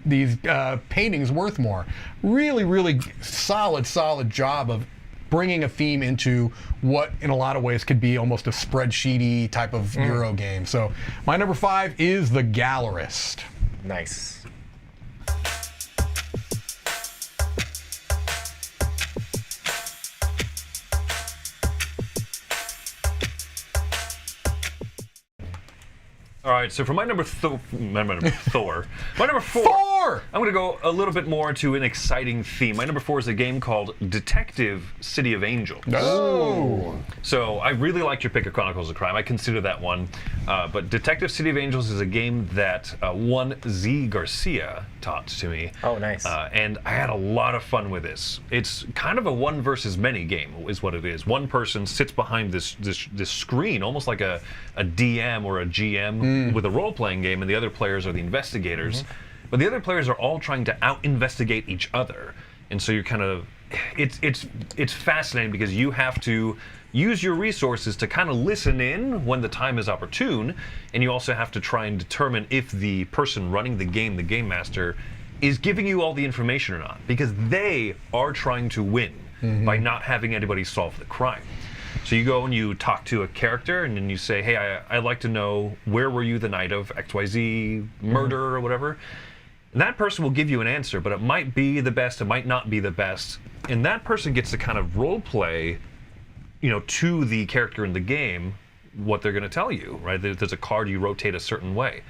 paintings worth more. Really, really solid job of bringing a theme into what, in a lot of ways, could be almost a spreadsheety type of Euro game. So my number 5 is The Gallerist. Nice. All right, so for my number Thor, my number 4, I'm going to go a little bit more to an exciting theme. My number 4 is a game called Detective City of Angels. Oh. So I really liked your pick of Chronicles of Crime. I consider that one. But Detective City of Angels is a game that one Z Garcia taught to me. Oh, nice. And I had a lot of fun with this. It's kind of a one versus many game, is what it is. One person sits behind this screen, almost like a DM or a GM with a role-playing game, and the other players are the investigators. But the other players are all trying to out-investigate each other, and so you're kind of, it's fascinating because you have to use your resources to kind of listen in when the time is opportune, and you also have to try and determine if the person running the game master, is giving you all the information or not, because they are trying to win by not having anybody solve the crime. So you go and you talk to a character, and then you say, hey, I'd like to know, where were you the night of XYZ murder or whatever? And that person will give you an answer, but it might be the best, it might not be the best. And that person gets to kind of role play, to the character in the game, what they're going to tell you, right? There's a card you rotate a certain way.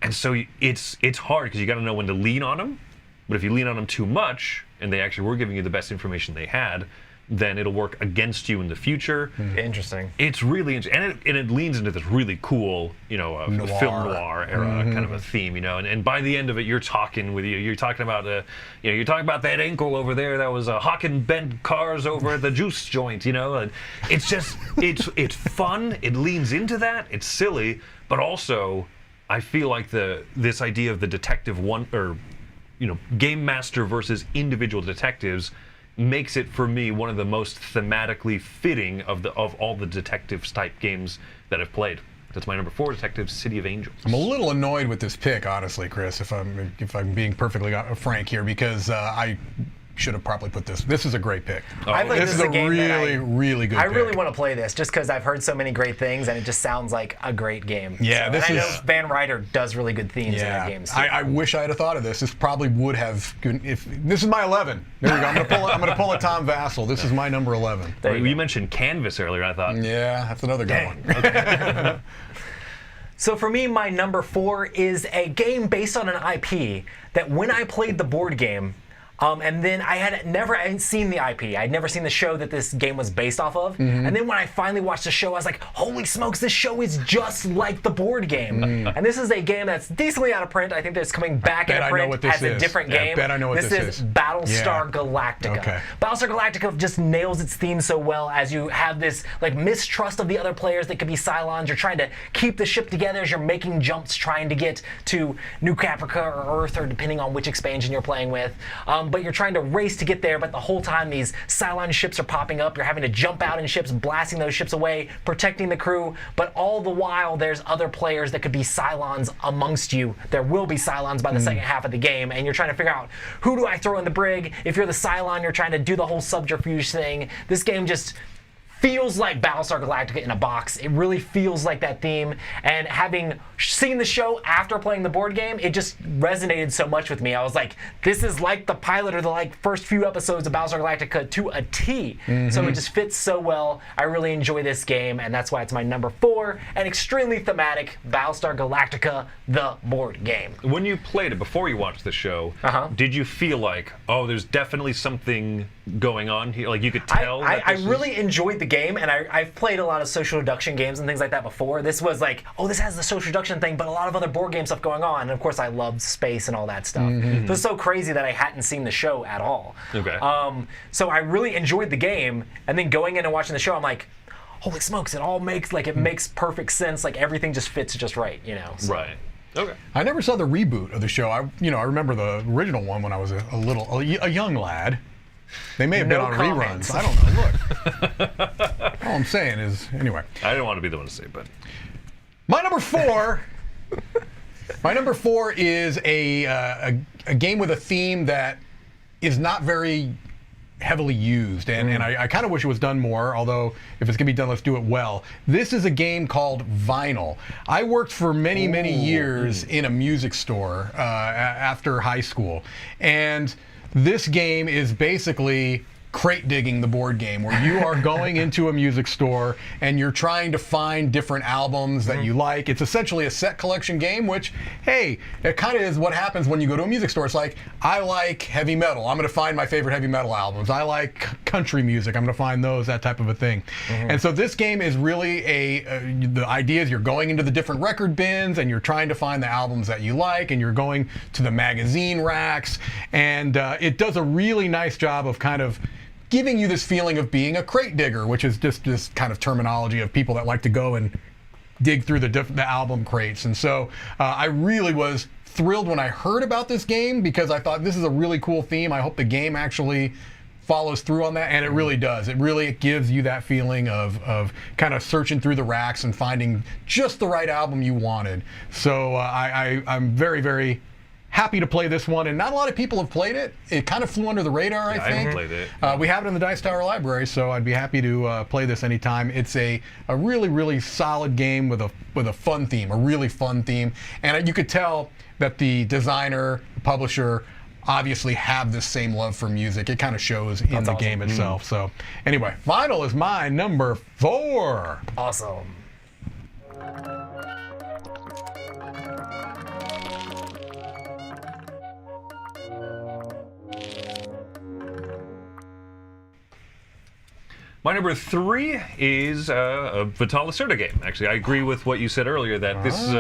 And so it's hard because you got to know when to lean on them. But if you lean on them too much, and they actually were giving you the best information they had, then it'll work against you in the future. Interesting. It's really interesting, and it leans into this really cool, film noir era kind of a theme, And by the end of it, you're talking about that ankle over there that was hawking bent cars over at the juice joint, And it's just, it's fun. It leans into that. It's silly, but also, I feel like this idea of the detective game master versus individual detectives makes it, for me, one of the most thematically fitting of all the detectives type games that I've played. That's my number 4, Detective City of Angels. I'm a little annoyed with this pick, honestly, Chris, if I'm being perfectly frank here, because I should have probably put this. This is a great pick. I think this is a game really, really good pick. I really want to play this just because I've heard so many great things, and it just sounds like a great game. Yeah, I know Van Ryder does really good themes in their games too. I wish I had thought of this. This probably would have. If this is my 11. There we go. I'm going to pull a Tom Vassell. This is my number 11. You mentioned Canvas earlier. I thought. Yeah, that's another good one. Okay. So for me, my number 4 is a game based on an IP that when I played the board game. And then I hadn't seen the IP. I'd never seen the show that this game was based off of. And then when I finally watched the show, I was like, holy smokes, this show is just like the board game. And this is a game that's decently out of print. I think that's coming back in print as a different game. I bet I know what this is. This is Battlestar Galactica. Okay. Battlestar Galactica just nails its theme so well, as you have this mistrust of the other players that could be Cylons. You're trying to keep the ship together as you're making jumps trying to get to New Caprica or Earth, or depending on which expansion you're playing with. But you're trying to race to get there, but the whole time these Cylon ships are popping up. You're having to jump out in ships, blasting those ships away, protecting the crew, but all the while there's other players that could be Cylons amongst you. There will be Cylons by the second half of the game, and you're trying to figure out, who do I throw in the brig? If you're the Cylon, you're trying to do the whole subterfuge thing. This game just feels like Battlestar Galactica in a box. It really feels like that theme, and having seen the show after playing the board game, it just resonated so much with me. I was like, this is like the pilot or the first few episodes of Battlestar Galactica to a T. So it just fits so well. I really enjoy this game, and that's why it's my number 4, and extremely thematic, Battlestar Galactica, the board game. When you played it before you watched the show, did you feel like, oh, there's definitely something going on here? Like you could tell? I really enjoyed the game, and I've played a lot of social deduction games and things like that before. This was like, oh, this has the social deduction thing, but a lot of other board game stuff going on. And of course, I loved space and all that stuff. It was so crazy that I hadn't seen the show at all. Okay. So I really enjoyed the game, and then going in and watching the show, I'm like, holy smokes, it all makes makes perfect sense. Like everything just fits just right, So. Right. Okay. I never saw the reboot of the show. I remember the original one when I was a young lad. They may have been on comments. reruns. I don't know. Look. All I'm saying is, anyway. I didn't want to be the one to say it, but. My number 4. My number 4 is a game with a theme that is not very heavily used, and I kind of wish it was done more, although if it's going to be done, let's do it well. This is a game called Vinyl. I worked for many years in a music store after high school, and this game is basically crate digging the board game, where you are going into a music store and you're trying to find different albums that you like. It's essentially a set collection game, which, hey, it kind of is what happens when you go to a music store. It's like, I like heavy metal. I'm going to find my favorite heavy metal albums. I like country music. I'm going to find those, that type of a thing. And so this game is really the idea is you're going into the different record bins and you're trying to find the albums that you like, and you're going to the magazine racks, and it does a really nice job of kind of giving you this feeling of being a crate digger, which is just this kind of terminology of people that like to go and dig through the album crates. And so I really was thrilled when I heard about this game, because I thought this is a really cool theme. I hope the game actually follows through on that, and it really does. It really gives you that feeling of kind of searching through the racks and finding just the right album you wanted. So I'm very, very happy to play this one, and not a lot of people have played it. It kind of flew under the radar, I think. I haven't played it. We have it in the Dice Tower library, so I'd be happy to play this anytime. It's a really, really solid game with a fun theme, a really fun theme. And you could tell that the designer, publisher, obviously have this same love for music. It kind of shows in the game itself. So anyway, Vinyl is my number 4. Awesome. My number 3 is a Vital Lacerda game. Actually, I agree with what you said earlier, that this is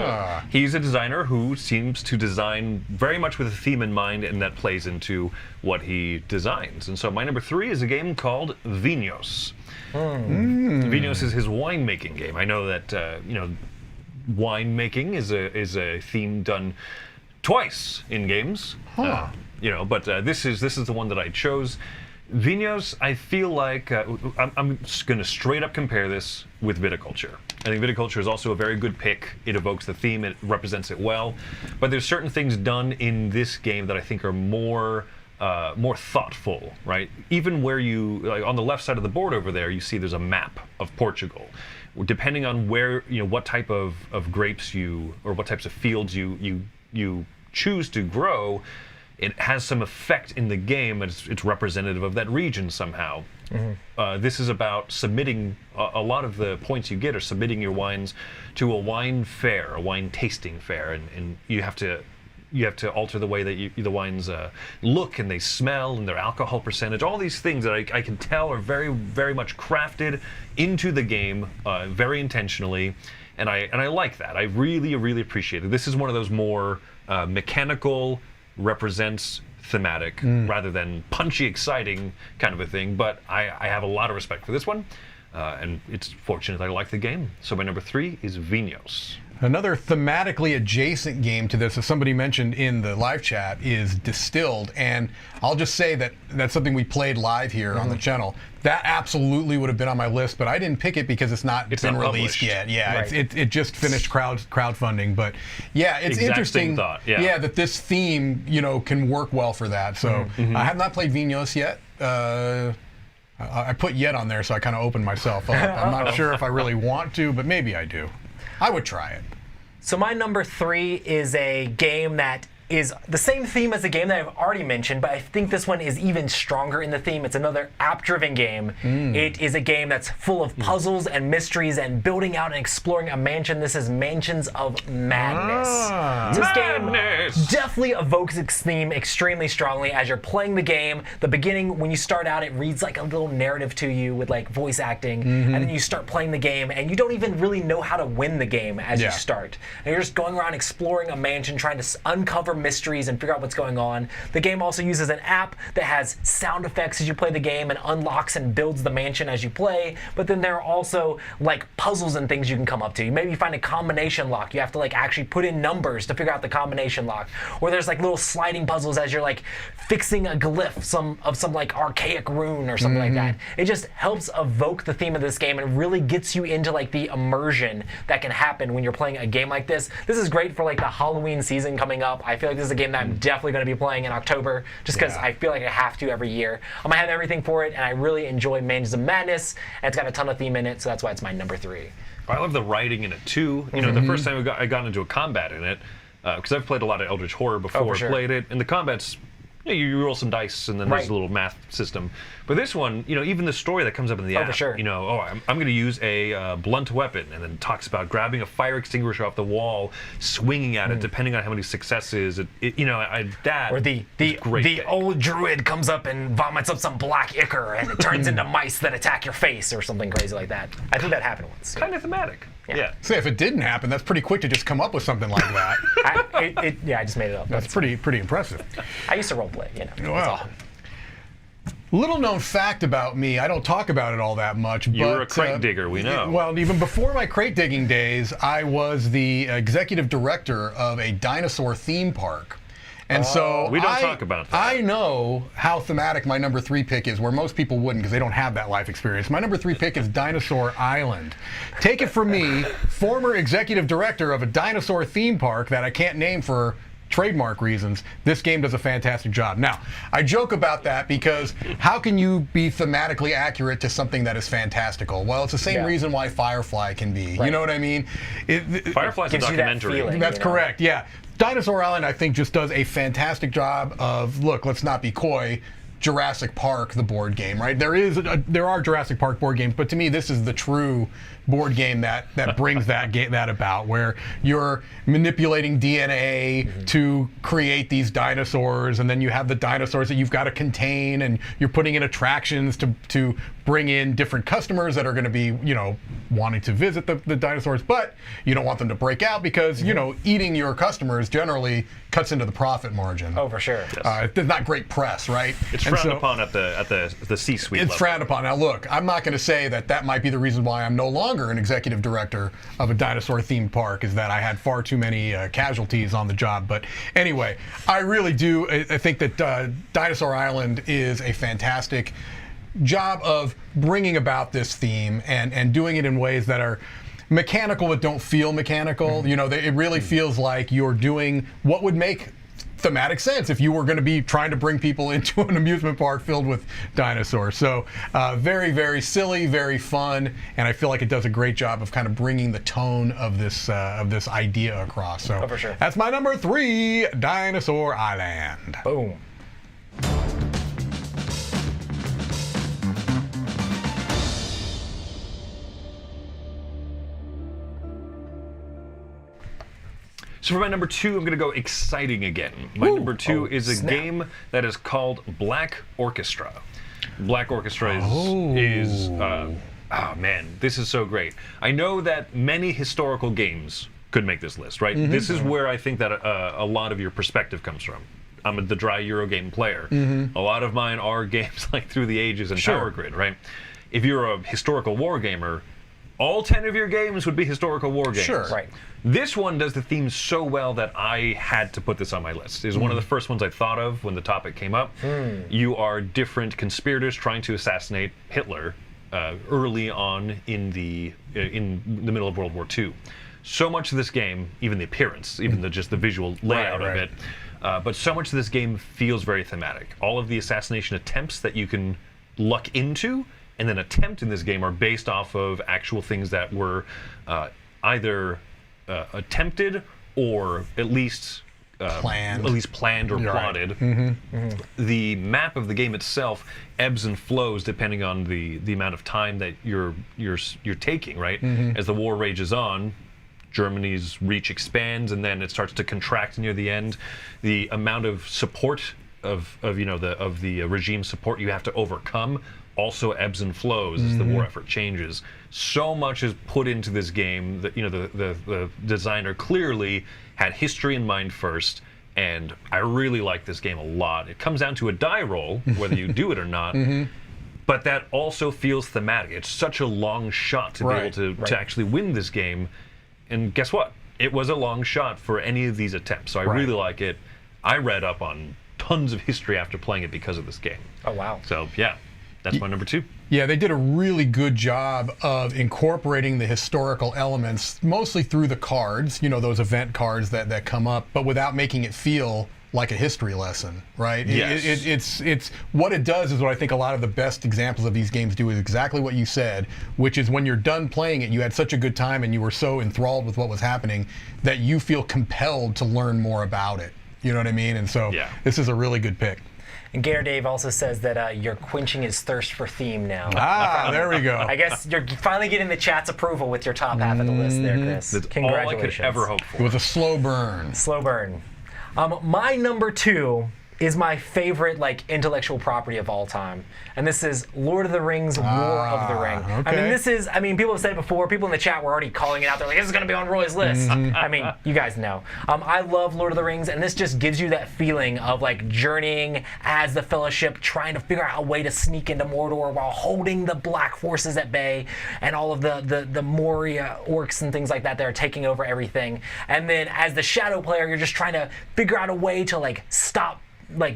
he's a designer who seems to design very much with a theme in mind, and that plays into what he designs. And so my number 3 is a game called Vinos. Vinos is his winemaking game. I know that winemaking is a theme done twice in games. But this is the one that I chose. Vinos, I feel like I'm just going to straight up compare this with Viticulture. I think Viticulture is also a very good pick. It evokes the theme, it represents it well. But there's certain things done in this game that I think are more thoughtful, right? Even where you, like on the left side of the board over there, you see there's a map of Portugal. Depending on where, what type of grapes or what types of fields you choose to grow, it has some effect in the game, and it's representative of that region somehow. This is about submitting, a lot of the points you get are submitting your wines to a wine fair, a wine tasting fair, and you have to alter the way that the wines look and they smell and their alcohol percentage. All these things that I can tell are very, very much crafted into the game, very intentionally, and I like that. I really, really appreciate it. This is one of those more mechanical, represents thematic rather than punchy, exciting kind of a thing. But I have a lot of respect for this one, and it's fortunate that I like the game. So my number 3 is Vinos. Another thematically adjacent game to this, as somebody mentioned in the live chat, is Distilled. And I'll just say that that's something we played live here on the channel. That absolutely would have been on my list, but I didn't pick it because it's not been released yet. Yeah, Right. it just finished crowdfunding. But yeah, it's Exact interesting. same thought, yeah. That this theme, can work well for that. So I have not played Vinos yet. I put yet on there, so I kind of opened myself up. I'm not sure if I really want to, but maybe I do. I would try it. So my number 3 is a game that is the same theme as the game that I've already mentioned, but I think this one is even stronger in the theme. It's another app-driven game. It is a game that's full of puzzles and mysteries and building out and exploring a mansion. This is Mansions of Madness. This game definitely evokes its theme extremely strongly as you're playing the game. The beginning, when you start out, it reads like a little narrative to you with like voice acting, and then you start playing the game, and you don't even really know how to win the game as you start. And you're just going around exploring a mansion, trying to uncover mysteries and figure out what's going on. The game also uses an app that has sound effects as you play the game and unlocks and builds the mansion as you play, but then there are also like puzzles and things you can come up to. Maybe you find a combination lock. You have to like actually put in numbers to figure out the combination lock. Or there's like little sliding puzzles as you're like fixing a glyph of some like archaic rune or something like that. It just helps evoke the theme of this game and really gets you into like the immersion that can happen when you're playing a game like this. This is great for like the Halloween season coming up. I feel like this is a game that I'm definitely going to be playing in October just because I feel like I have to every year. I have everything for it, and I really enjoy Mansions of Madness, and it's got a ton of theme in it, so that's why it's my number 3. I love the writing in it too. The first time I got into a combat in it, because I've played a lot of Eldritch Horror before I played it, and the combat's you roll some dice and then there's Right. a little math system. But this one, even the story that comes up in the app, for sure. I'm going to use a blunt weapon, and then talks about grabbing a fire extinguisher off the wall, swinging at it, depending on how many successes. That Or the great thing. old druid comes up and vomits up some black ichor and it turns into mice that attack your face or something crazy like that. I think that happened once. kind of thematic. Yeah. Say, if it didn't happen, that's pretty quick to just come up with something like that. I just made it up. That's pretty impressive. I used to role play, That's Wow. all. Little known fact about me, I don't talk about it all that much. You but, were a crate digger, we know. Well, even before my crate digging days, I was the executive director of a dinosaur theme park. And so We don't talk about that. I know how thematic my number 3 pick is, where most people wouldn't because they don't have that life experience. My number 3 pick is Dinosaur Island. Take it from me, former executive director of a dinosaur theme park that I can't name for trademark reasons. This game does a fantastic job. Now, I joke about that because how can you be thematically accurate to something that is fantastical? Well, it's the same reason why Firefly can be. You know what I mean? Firefly's a Gives you that documentary. feeling. That's correct, yeah. Dinosaur Island, I think, just does a fantastic job of, look, let's not be coy, Jurassic Park, the board game, right? There are Jurassic Park board games, but to me, this is the true board game that brings that about, where you're manipulating DNA to create these dinosaurs, and then you have the dinosaurs that you've got to contain, and you're putting in attractions to bring in different customers that are going to be, wanting to visit the dinosaurs, but you don't want them to break out because, eating your customers generally cuts into the profit margin. Oh, for sure. It's not great press, right? It's And frowned so- upon at the C-suite It's level. frowned upon. Now, look, I'm not going to say that might be the reason why I'm no longer an executive director of a dinosaur-themed park, is that I had far too many casualties on the job. But anyway, I really do. I think that Dinosaur Island is a fantastic job of bringing about this theme and doing it in ways that are mechanical but don't feel mechanical. It really feels like you're doing what would make thematic sense if you were going to be trying to bring people into an amusement park filled with dinosaurs. So very, very silly, very fun, and I feel like it does a great job of kind of bringing the tone of this idea across. So for sure. That's my number 3, Dinosaur Island. Boom. So for my number 2, I'm going to go exciting again. My number 2 is a snap. game that is called Black Orchestra. Black Orchestra is oh man, this is so great. I know that many historical games could make this list, right? This is where I think that a lot of your perspective comes from. I'm the dry Eurogame player. A lot of mine are games like Through the Ages and Power Grid, right? If you're a historical war gamer, all 10 of your games would be historical war games. Sure. Right. This one does the theme so well that I had to put this on my list. It was one of the first ones I thought of when the topic came up. You are different conspirators trying to assassinate Hitler early on in the middle of World War II. So much of this game, even the appearance, even just the visual layout of it, but so much of this game feels very thematic. All of the assassination attempts that you can luck into and then attempt in this game are based off of actual things that were either attempted or at least planned or plotted. The map of the game itself ebbs and flows depending on the amount of time that you're taking, right? As the war rages on, Germany's reach expands and then it starts to contract near the end. The amount of support of the regime support you have to overcome also ebbs and flows as the war effort changes. So much is put into this game that the designer clearly had history in mind first, and I really like this game a lot. It comes down to a die roll, whether you do it or not, but that also feels thematic. It's such a long shot to be able to actually win this game, and guess what? It was a long shot for any of these attempts, so I really like it. I read up on tons of history after playing it because of this game. Oh, wow. So, yeah. That's my number 2. Yeah, they did a really good job of incorporating the historical elements, mostly through the cards, those event cards that come up, but without making it feel like a history lesson, right? Yes. It's what it does is what I think a lot of the best examples of these games do is exactly what you said, which is when you're done playing it, you had such a good time and you were so enthralled with what was happening that you feel compelled to learn more about it. You know what I mean? And so this is a really good pick. And Gator Dave also says that you're quenching his thirst for theme now. There we go. I guess you're finally getting the chat's approval with your top half of the list there, Chris. That's Congratulations. all I could ever hope for. It was a slow burn. Slow burn. My number 2 is my favorite intellectual property of all time, and this is Lord of the Rings: War of the Ring. Okay. I mean, people have said it before. People in the chat were already calling it out. They're like, this is going to be on Roy's list. I mean, you guys know. I love Lord of the Rings, and this just gives you that feeling of journeying as the Fellowship, trying to figure out a way to sneak into Mordor while holding the Black forces at bay, and all of the Moria orcs and things like that that are taking over everything. And then as the Shadow player, you're just trying to figure out a way to stop.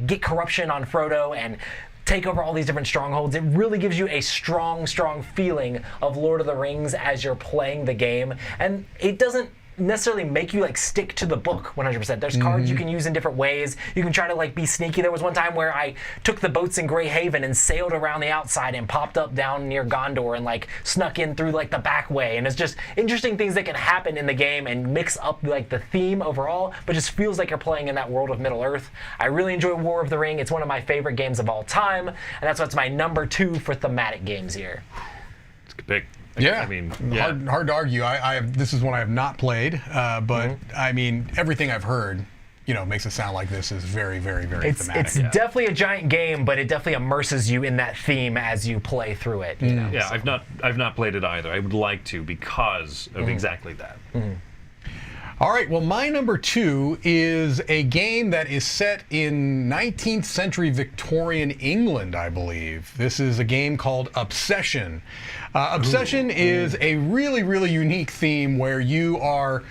Get corruption on Frodo and take over all these different strongholds. It really gives you a strong feeling of Lord of the Rings as you're playing the game. And it doesn't necessarily make you stick to the book 100%. There's cards you can use in different ways. You can try to be sneaky. There was one time where I took the boats in Grey Haven and sailed around the outside and popped up down near Gondor and snuck in through the back way. And it's just interesting things that can happen in the game and mix up the theme overall, but just feels like you're playing in that world of Middle Earth. I really enjoy War of the Ring. It's one of my favorite games of all time, and that's what's my number 2 for thematic games here. It's a good pick. Yeah, I mean, hard to argue. This is one I have not played, but I mean, everything I've heard, makes it sound like this is very, very, very thematic. It's definitely a giant game, but it definitely immerses you in that theme as you play through it. Yeah, I've not played it either. I would like to because of exactly that. All right, well, my number 2 is a game that is set in 19th century Victorian England, I believe. This is a game called Obsession. Obsession is a really, really unique theme where you are,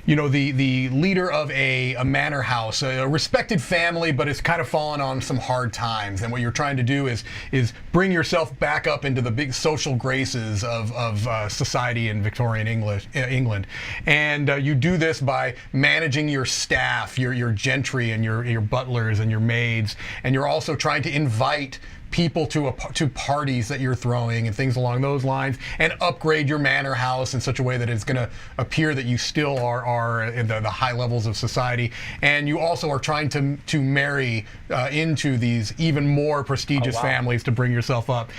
the leader of a manor house, a respected family, but it's kind of fallen on some hard times. And what you're trying to do is bring yourself back up into the big social graces of society in Victorian England. And you do this by managing your staff, your gentry, and your butlers and your maids. And you're also trying to invite people to parties that you're throwing and things along those lines, and upgrade your manor house in such a way that it's going to appear that you still are in the high levels of society. And you also are trying to marry into these even more prestigious families to bring yourself up.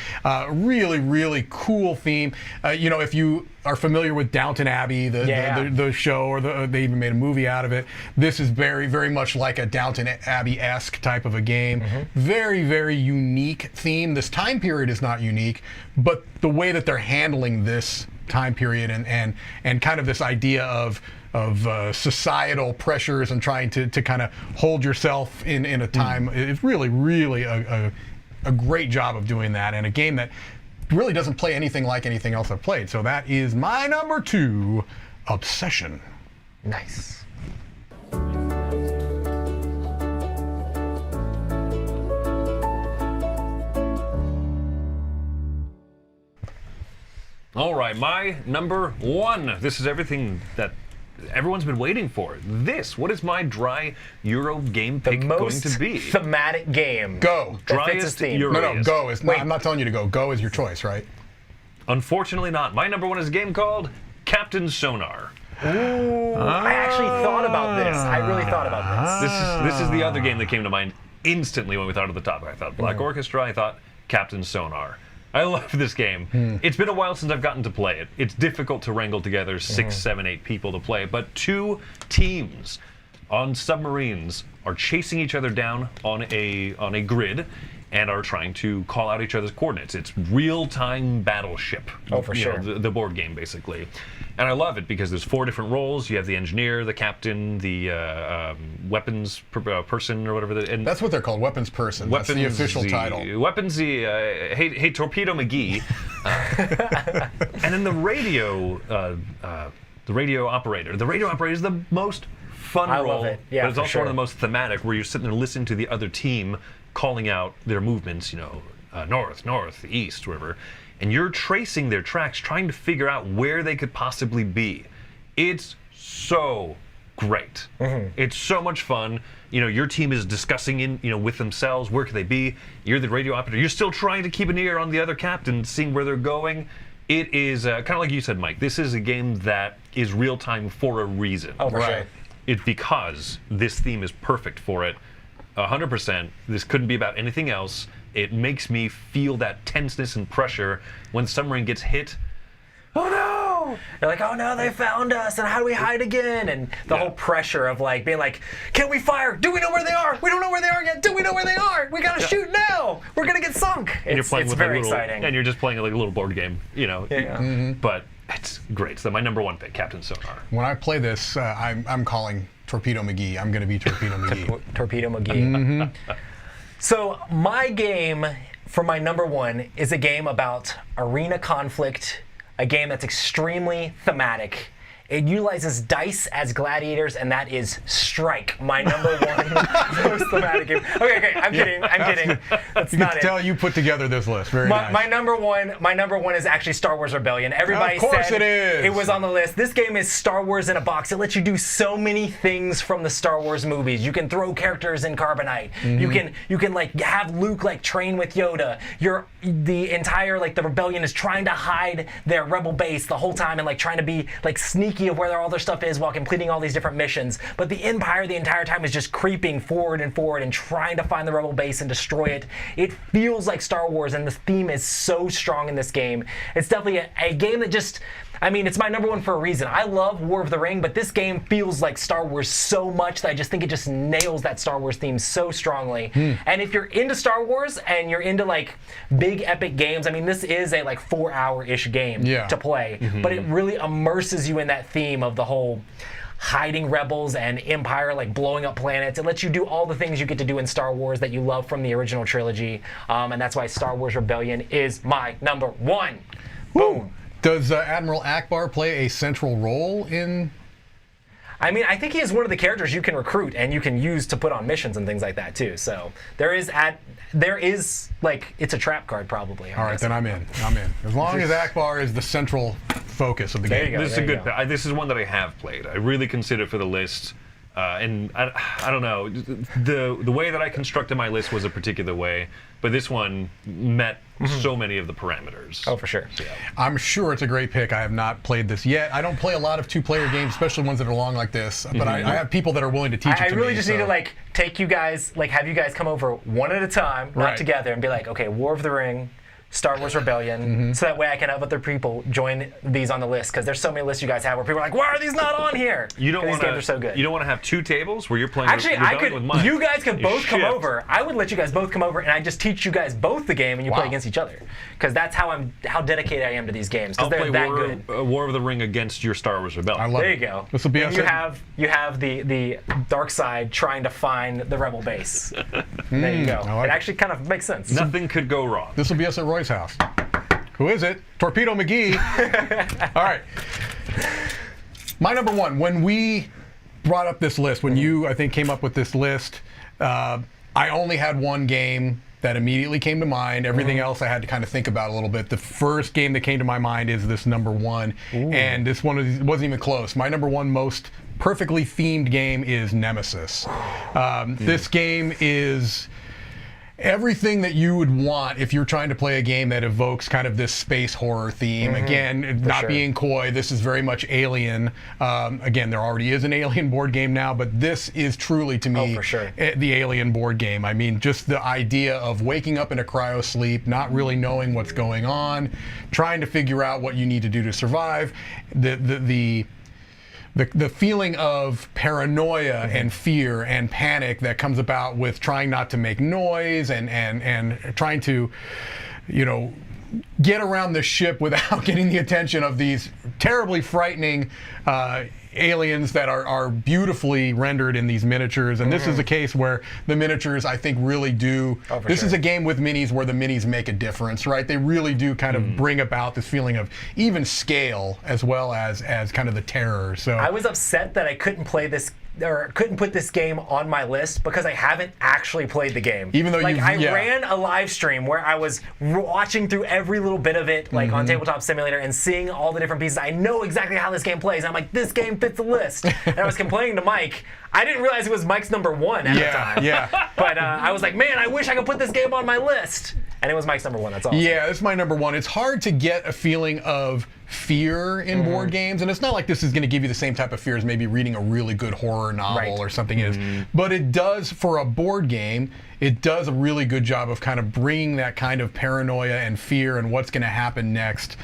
Really, really cool theme. If you are familiar with Downton Abbey, the show, or they even made a movie out of it, this is very, very much like a Downton Abbey-esque type of a game. Very, very unique theme. This time period is not unique, but the way that they're handling this time period and kind of this idea of societal pressures and trying to kind of hold yourself in a time, it's really, really a great job of doing that, and a game that really doesn't play anything like anything else I've played. So that is my number 2, Obsession. Nice. All right, my number 1. This is everything that everyone's been waiting for. What is my dry Euro game pick going to be? Thematic game. Go. Driest Euro. No, go. I'm not telling you to go. Go is your choice, right? Unfortunately not. My number 1 is a game called Captain Sonar. Ooh, I actually thought about this. I really thought about this. This is the other game that came to mind instantly when we thought of the topic. I thought Black Orchestra. I thought Captain Sonar. I love this game. It's been a while since I've gotten to play it. It's difficult to wrangle together 6, 7, 8 people to play, but 2 teams on submarines are chasing each other down on a grid and are trying to call out each other's coordinates. It's real-time battleship. Oh, for sure. The board game, basically. And I love it because there's 4 different roles. You have the engineer, the captain, the weapons person, or whatever. And that's what they're called, weapons person. That's the official title. Weaponsy, hey, Torpedo McGee. And then the radio operator. The radio operator is the most fun role. Love it. Yeah, but it's also one of the most thematic, where you're sitting there listening to the other team calling out their movements, north, east, wherever. And you're tracing their tracks, trying to figure out where they could possibly be. It's so great. It's so much fun. Your team is discussing with themselves, where could they be? You're the radio operator. You're still trying to keep an ear on the other captain, seeing where they're going. It is kind of like you said, Mike. This is a game that is real time for a reason. Oh, for sure. it's because this theme is perfect for it. 100%. This couldn't be about anything else. It makes me feel that tenseness and pressure when submarine gets hit. Oh no! They're like, oh no, they found us, and how do we hide again? And the whole pressure of like being like, can we fire? Do we know where they are? We don't know where they are yet. Do we know where they are? We gotta shoot now. We're gonna get sunk. And you're playing with very a little, exciting. And you're just playing like a little board game, you know. Yeah. But it's great. So my number one pick, Captain Sonar. When I play this, I'm calling Torpedo McGee. I'm going to be Torpedo McGee. Torpedo McGee. So my game for my number one is a game about arena conflict, a game that's extremely thematic. It utilizes dice as gladiators, and that is Strike, my number one most thematic game. Okay, I'm kidding. That's You not can it. tell you put together this list. Very nice. My number one is actually Star Wars Rebellion. Everybody Of course said it is. it was on the list. This game is Star Wars in a box. It lets you do so many things from the Star Wars movies. You can throw characters in carbonite. You can like have Luke like train with Yoda. The entire like the rebellion is trying to hide their rebel base the whole time and like trying to be like sneaky of where all their stuff is while completing all these different missions. But the Empire the entire time is just creeping forward and trying to find the rebel base and destroy it. It feels like Star Wars, and the theme is so strong in this game. It's definitely a game that just, I mean, it's my number one for a reason. I love War of the Ring, but this game feels like Star Wars so much that I just think it just nails that Star Wars theme so strongly. And if you're into Star Wars and you're into like big epic games, I mean, this is a like 4-hour-ish game to play, but it really immerses you in that theme of the whole hiding rebels and Empire, like blowing up planets. It lets you do all the things you get to do in Star Wars that you love from the original trilogy, and that's why Star Wars Rebellion is my number one. Boom. Does Admiral Akbar play a central role in? I mean, I think he is one of the characters you can recruit and you can use to put on missions and things like that too. So there is like, it's a trap card probably. All right, then I'm in. As long as Akbar is the central focus of the There game. you go. This is a good. This is one that I have played. I really considered for the list, and I don't know. The way that I constructed my list was a particular way, but this one met so many of the parameters. Oh, for sure. Yeah. I'm sure it's a great pick. I have not played this yet. I don't play a lot of two-player games, especially ones that are long like this. But I have people that are willing to teach it to me. I really just need to like take you guys, like have you guys come over one at a time, not together, and be like, okay, War of the Ring, Star Wars Rebellion, so that way I can have other people join these on the list, because there's so many lists you guys have where people are like, why are these not on here? You don't want these games are so good. You don't want to have two tables where you're playing. Actually, I could. with mine. You guys could both come Shit. over. I would let you guys both come over, and I just teach you guys both the game, and you play against each other. Because that's how dedicated I am to these games. Because I'll they're play that good. War of the Ring against your Star Wars Rebellion. I love There it. you go. This will be and us. you have the dark side trying to find the rebel base. There you go. I like It it. actually kind of makes sense. Nothing could go wrong. This will be us at Roy's house. Who is it? Torpedo McGee. All right. My number one, when we brought up this list, when you, I think, came up with this list, I only had one game that immediately came to mind. Everything else I had to kind of think about a little bit. The first game that came to my mind is this number one, and this one wasn't even close. My number one most perfectly themed game is Nemesis. This game is everything that you would want if you're trying to play a game that evokes kind of this space horror theme. Again, not being coy, this is very much Alien. Again, there already is an Alien board game now, but this is truly, to me, the Alien board game. I mean, just the idea of waking up in a cryo sleep, not really knowing what's going on, trying to figure out what you need to do to survive. The feeling of paranoia and fear and panic that comes about with trying not to make noise and trying to, get around the ship without getting the attention of these terribly frightening aliens that are beautifully rendered in these miniatures. And this is a case where the miniatures, I think, really do. This is a game with minis where the minis make a difference, right? They really do kind of bring about this feeling of even scale as well as kind of the terror. So I was upset that I couldn't play this or couldn't put this game on my list because I haven't actually played the game. Even though I ran a live stream where I was watching through every little bit of it, like on Tabletop Simulator, and seeing all the different pieces. I know exactly how this game plays. And I'm like, this game fits the list. And I was complaining to Mike. I didn't realize it was Mike's number one at the time. Yeah. But I was like, man, I wish I could put this game on my list. And it was Mike's number one. That's awesome. Yeah, it's my number one. It's hard to get a feeling of fear in board games, and it's not like this is going to give you the same type of fear as maybe reading a really good horror novel or something is, but it does, for a board game, it does a really good job of kind of bringing that kind of paranoia and fear and what's going to happen next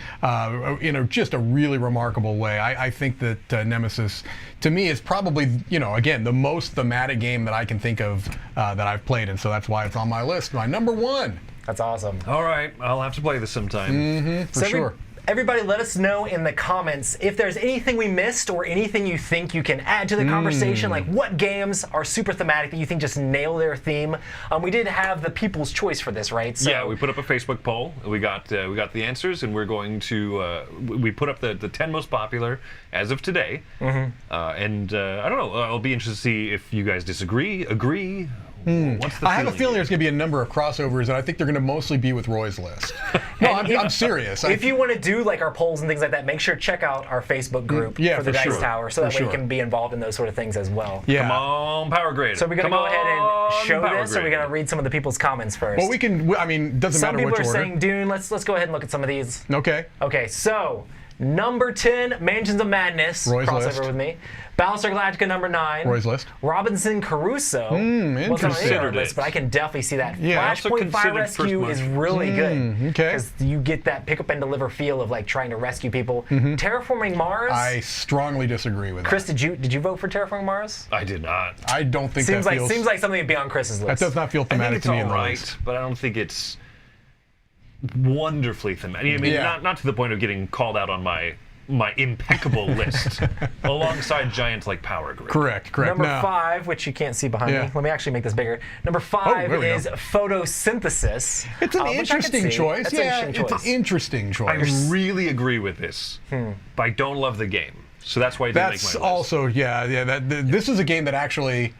in just a really remarkable way. I think that Nemesis, to me, is probably, again, the most thematic game that I can think of that I've played, and so that's why it's on my list. My number one. That's awesome. All right, I'll have to play this sometime. For sure. Everybody let us know in the comments if there's anything we missed or anything you think you can add to the conversation, like what games are super thematic that you think just nail their theme. We did have the people's choice for this, right? So, yeah, we put up a Facebook poll. We got the answers, and we're going to we put up the 10 most popular as of today. And I don't know. I'll be interested to see if you guys disagree, agree. What's the I have a feeling there's going to be a number of crossovers, and I think they're going to mostly be with Roy's list. No, I'm serious. If you want to do like our polls and things like that, make sure to check out our Facebook group for the Dice Tower, so that way you can be involved in those sort of things as well. Yeah. Come on, Power Grade. So we're going to go ahead and show this, or we're going to read some of the people's comments first. Well, we can. I mean, doesn't matter which order. Some people are saying Dune. Let's go ahead and look at some of these. Okay. Okay, so number 10, Mansions of Madness. Roy's crossover list. with me. Battlestar Galactica number 9. Roy's list. Robinson Crusoe. Interesting. On list, but I can definitely see that. Yeah, Flashpoint Fire Rescue is really good. Okay. Because you get that pick up and deliver feel of like trying to rescue people. Terraforming Mars. I strongly disagree with that. Chris, did you vote for Terraforming Mars? I did not. I don't think Seems that like feels. seems like something that'd be on Chris's list. That does not feel I think thematic it's to me all in the right, least. but I don't think it's wonderfully thematic. I mean, not to the point of getting called out on my impeccable list alongside giants like Power Grid. Correct. Number 5, which you can't see behind me. Let me actually make this bigger. Number 5 is photosynthesis. It's an interesting choice. That's It's an interesting choice. I really agree with this, but I don't love the game. So that's why it didn't make my list. That's also, this is a game that actually,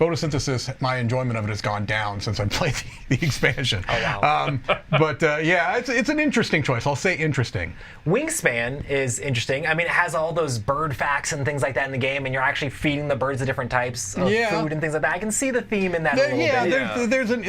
photosynthesis, my enjoyment of it has gone down since I played the expansion. Oh, wow. It's an interesting choice. I'll say interesting. Wingspan is interesting. I mean, it has all those bird facts and things like that in the game, and you're actually feeding the birds the different types of food and things like that. I can see the theme in that a little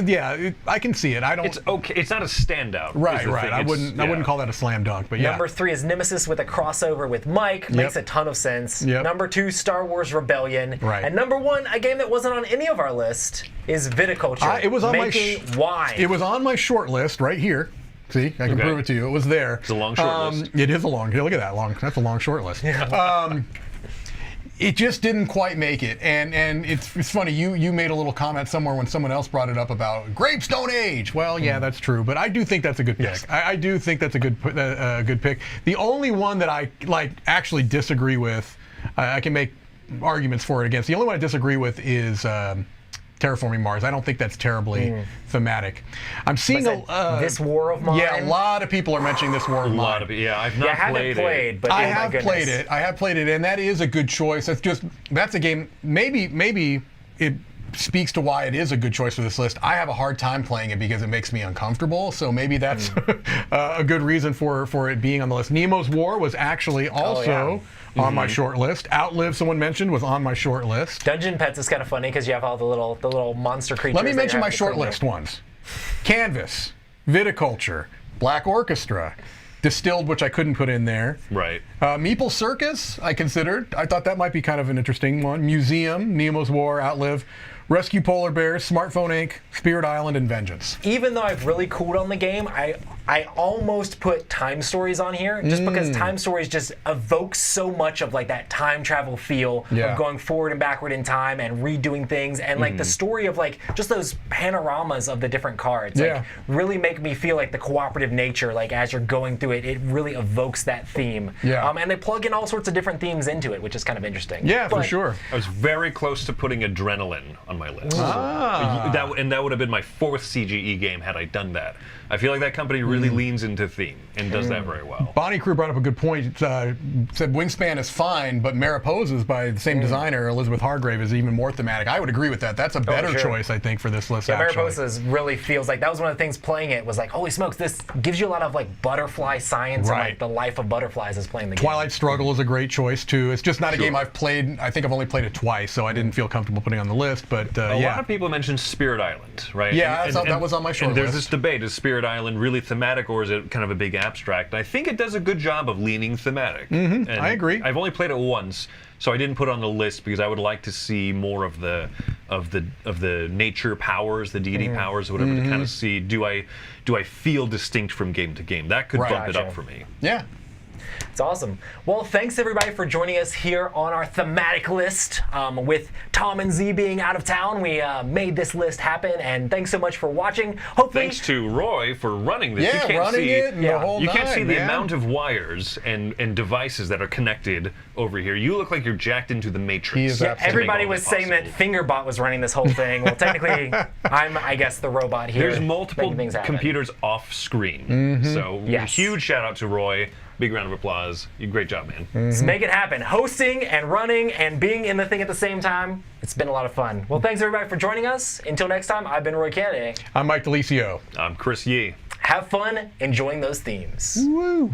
bit. I can see it. I don't. It's okay. It's not a standout. Right. I wouldn't call that a slam dunk, but yeah. Number 3 is Nemesis with a crossover with Mike. Makes a ton of sense. Number 2, Star Wars Rebellion. Right. And number 1, a game that wasn't on any of our list, is Viticulture. It was on making wine. It was on my short list right here. See, I can prove it to you. It was there. It's a long short list. It is a long. Look at that long. That's a long short list. It just didn't quite make it, and it's funny. You made a little comment somewhere when someone else brought it up about Gravestone Age. Well, yeah, that's true, but I do think that's a good pick. Yes. I do think that's a good pick. The only one that I actually disagree with, I can make arguments for it against. The only one I disagree with is Terraforming Mars. I don't think that's terribly thematic. I'm seeing This War of Mine. Yeah, a lot of people are mentioning This War of Mine. I've not played it. But I have played it. I have played it, and that is a good choice. That's a game. Maybe it speaks to why it is a good choice for this list. I have a hard time playing it because it makes me uncomfortable. So maybe that's a good reason for it being on the list. Nemo's War was actually also on my short list. Outlive, someone mentioned, was on my short list. Dungeon Pets is kind of funny because you have all the little monster creatures. Let me mention my short list ones. Canvas, Viticulture, Black Orchestra, Distilled, which I couldn't put in there. Right. Meeple Circus, I considered. I thought that might be kind of an interesting one. Museum, Nemo's War, Outlive, Rescue Polar Bears, Smartphone Inc., Spirit Island, and Vengeance. Even though I've really cooled on the game, I almost put Time Stories on here just because Time Stories just evokes so much of like that time travel feel of going forward and backward in time and redoing things, and like the story of like just those panoramas of the different cards like really make me feel like the cooperative nature, like as you're going through it, it really evokes that theme. And they plug in all sorts of different themes into it, which is kind of interesting. For sure. I was very close to putting Adrenaline on my list. That would have been my 4th CGE game had I done that. I feel like that company really leans into theme and does that very well. Bonnie Crew brought up a good point. Said Wingspan is fine, but Mariposas by the same designer, Elizabeth Hargrave, is even more thematic. I would agree with that. That's a better choice, I think, for this list. Yeah, Mariposas really feels like that was one of the things playing it was like, holy smokes, this gives you a lot of like butterfly science and like the life of butterflies is playing the game. Twilight Struggle is a great choice too. It's just not a game I've played. I think I've only played it twice, so I didn't feel comfortable putting it on the list. But But A yeah. lot of people mention Spirit Island, right? Yeah, that was on my short And there's list. this debate: is Spirit Island really thematic, or is it kind of a big abstract? I think it does a good job of leaning thematic. And I agree. I've only played it once, so I didn't put it on the list because I would like to see more of the nature powers, the deity powers, or whatever, to kind of see do I feel distinct from game to game. That could Right. bump it up Gotcha. for me. Yeah. It's awesome. Well, thanks everybody for joining us here on our thematic list. With Tom and Z being out of town, we made this list happen, and thanks so much for watching. Hopefully, Thanks to Roy for running this. Yeah, You can't running see, it and the whole You can't see nine, the man. amount of wires and devices that are connected over here. You look like you're jacked into the Matrix. He is to absolutely- make everybody all was this saying that possible. Fingerbot was running this whole thing. Well, technically, I'm, I guess, the robot here. There's multiple making things happen. computers off screen. So Yes. huge shout out to Roy. Big round of applause. Great job, man. Let's make it happen. Hosting and running and being in the thing at the same time. It's been a lot of fun. Well, thanks everybody for joining us. Until next time, I've been Roy Cannaday. I'm Mike DiLisio. I'm Chris Yee. Have fun enjoying those themes. Woo.